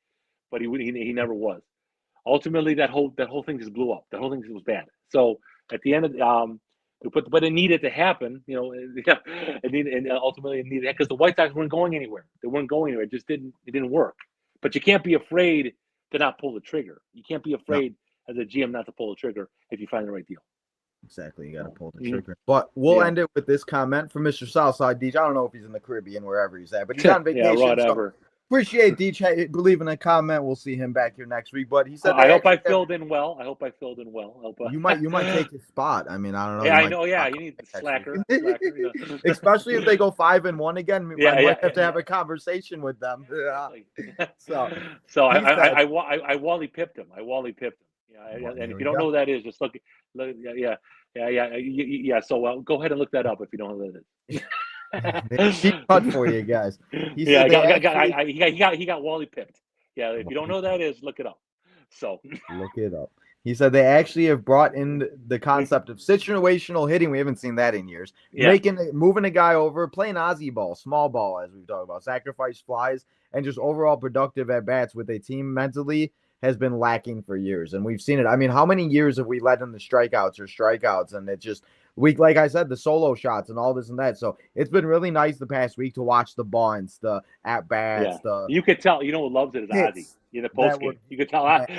[SPEAKER 2] but he never was. Ultimately, that whole thing just blew up. That whole thing was bad. So at the end of but it needed to happen, you know. And ultimately it needed because the White Sox weren't going anywhere. They weren't going anywhere. It didn't work. But you can't be afraid to not pull the trigger. You can't be afraid as a GM not to pull the trigger if you find the right deal.
[SPEAKER 1] Exactly, you got to pull the trigger. But we'll end it with this comment from Mr. Southside Deej. I don't know if he's in the Caribbean, wherever he's at, but he's on vacation.
[SPEAKER 2] Whatever.
[SPEAKER 1] So appreciate Deej leaving a comment. We'll see him back here next week. But he said,
[SPEAKER 2] I hope I filled in well.
[SPEAKER 1] You might take his spot. I mean, I don't know.
[SPEAKER 2] Yeah, I know. Yeah, you need the slacker.
[SPEAKER 1] Especially if they go 5-1 again. I might have to have a conversation with them. So
[SPEAKER 2] I Wally pipped him. Yeah, and if you don't know who that is, just look. Yeah. So go ahead and look that up if you don't know who that is.
[SPEAKER 1] He cut for you guys.
[SPEAKER 2] He got Wally pipped. Yeah, if you don't know who that is, look it up. So
[SPEAKER 1] look it up. He said they actually have brought in the concept of situational hitting. We haven't seen that in years. Yeah. Moving a guy over, playing Ozzie ball, small ball, as we've talked about, sacrifice flies, and just overall productive at bats with a team mentally has been lacking for years. And we've seen it. I mean, how many years have we let in the strikeouts? And it just, like I said, the solo shots and all this and that. So it's been really nice the past week to watch the bunts, the at bats.
[SPEAKER 2] You could tell, you know who loves it is Ozzie. In the post game, you could tell. Ozzie's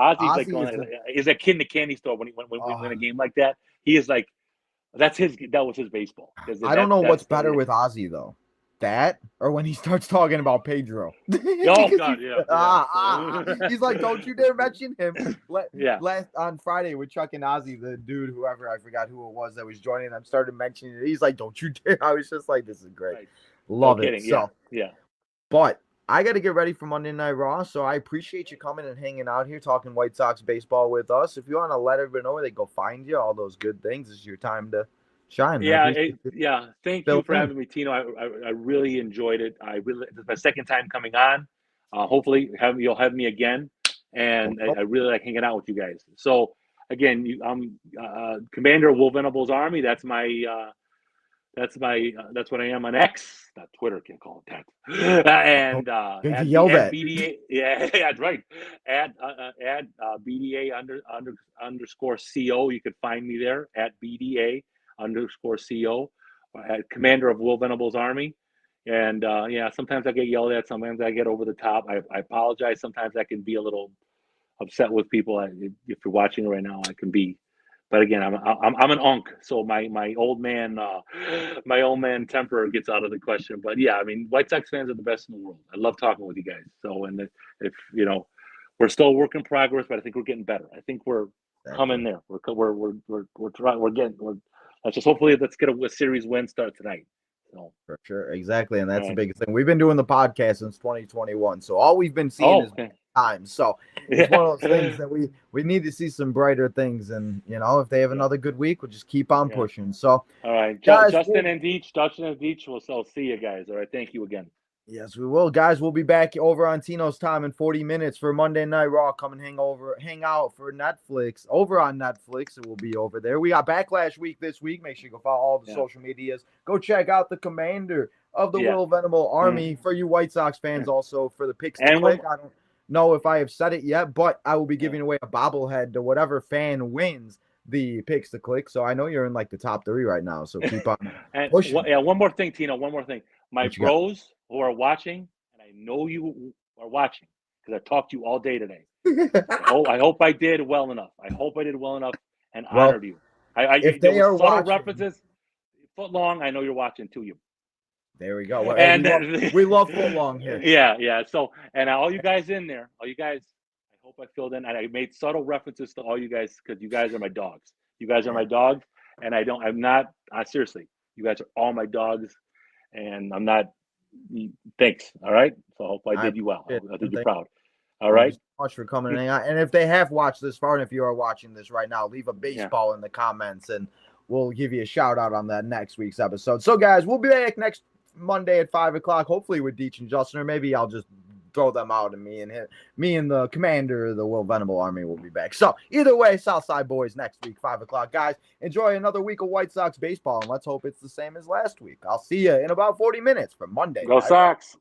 [SPEAKER 2] like going, is a kid in the candy store when we win a game like that. He is like, that was his baseball.
[SPEAKER 1] I don't know what's better with Ozzie though. That or when he starts talking about Pedro.
[SPEAKER 2] Oh God, yeah.
[SPEAKER 1] He's like, don't you dare mention him. Last on Friday with Chuck and Ozzie, the dude, whoever, I forgot who it was that was joining them, started mentioning it. He's like, don't you dare. I was just like, this is great. Right. Love it. So
[SPEAKER 2] yeah.
[SPEAKER 1] But I got to get ready for Monday Night Raw, so I appreciate you coming and hanging out here talking White Sox baseball with us. If you want to let everybody know where they go find you, all those good things, this is your time to shine.
[SPEAKER 2] Thank you for having me, Tino. I really enjoyed it. This is my second time coming on. Hopefully you'll have me again, and I really like hanging out with you guys. So again, I'm Commander of Will Venables Army. That's what I am on X, not Twitter. Can't call it that. And at BDA, that's right. At BDA underscore CO. You could find me there at BDA underscore CO, at Commander of Will Venables Army. And sometimes I get yelled at, sometimes I get over the top. I apologize. Sometimes I can be a little upset with people. If you're watching right now, I can be. But again, I'm an unk, so my old man temper gets out of the question. But yeah, I mean, White Sox fans are the best in the world. I love talking with you guys. So, and if we're still a work in progress, but I think we're getting better. I think we're coming there. We're trying. Let's just hopefully let's get a series win start tonight. So
[SPEAKER 1] for sure, exactly, and that's the biggest thing. We've been doing the podcast since 2021, so all we've been seeing is time. So it's one of those things that we need to see some brighter things, and if they have another good week, we'll just keep on pushing. So
[SPEAKER 2] all right, guys, Justin and Deech, we'll see you guys. All right, thank you again.
[SPEAKER 1] Yes, we will, guys. We'll be back over on Tino's Time in 40 minutes for Monday Night Raw. Come and hang out for Netflix over on Netflix. It will be over there. We got Backlash Week this week. Make sure you go follow all the social medias. Go check out the commander of the Will Venable Army for you White Sox fans. Also for the picks to click. I don't know if I have said it yet, but I will be giving away a bobblehead to whatever fan wins the picks to click. So I know you're in like the top 3 right now. So keep on pushing.
[SPEAKER 2] One more thing, Tino. One more thing. My bros who are watching, and I know you are watching because I talked to you all day today. I hope I did well enough. I hope I did well enough and honored you.
[SPEAKER 1] If they are watching,
[SPEAKER 2] references, foot long. I know you're watching too.
[SPEAKER 1] There we go. And we love foot long here.
[SPEAKER 2] Yeah. So, and all you guys in there, I hope I filled in. And I made subtle references to all you guys because you guys are my dogs. You guys are my dogs, and seriously, you guys are all my dogs, and I'm not. Thanks. All right. So I hope I did you well. I did you proud. All right.
[SPEAKER 1] Thank you so much for coming in. And if they have watched this far, and if you are watching this right now, leave a baseball in the comments, and we'll give you a shout out on that next week's episode. So, guys, we'll be back next Monday at 5 o'clock, hopefully with Deech and Justin, or maybe I'll just throw them out, and me and the commander of the Will Venable Army will be back. So either way, Southside Boys next week, 5 o'clock. Guys, enjoy another week of White Sox baseball, and let's hope it's the same as last week. I'll see you in about 40 minutes for Monday.
[SPEAKER 2] Go Sox.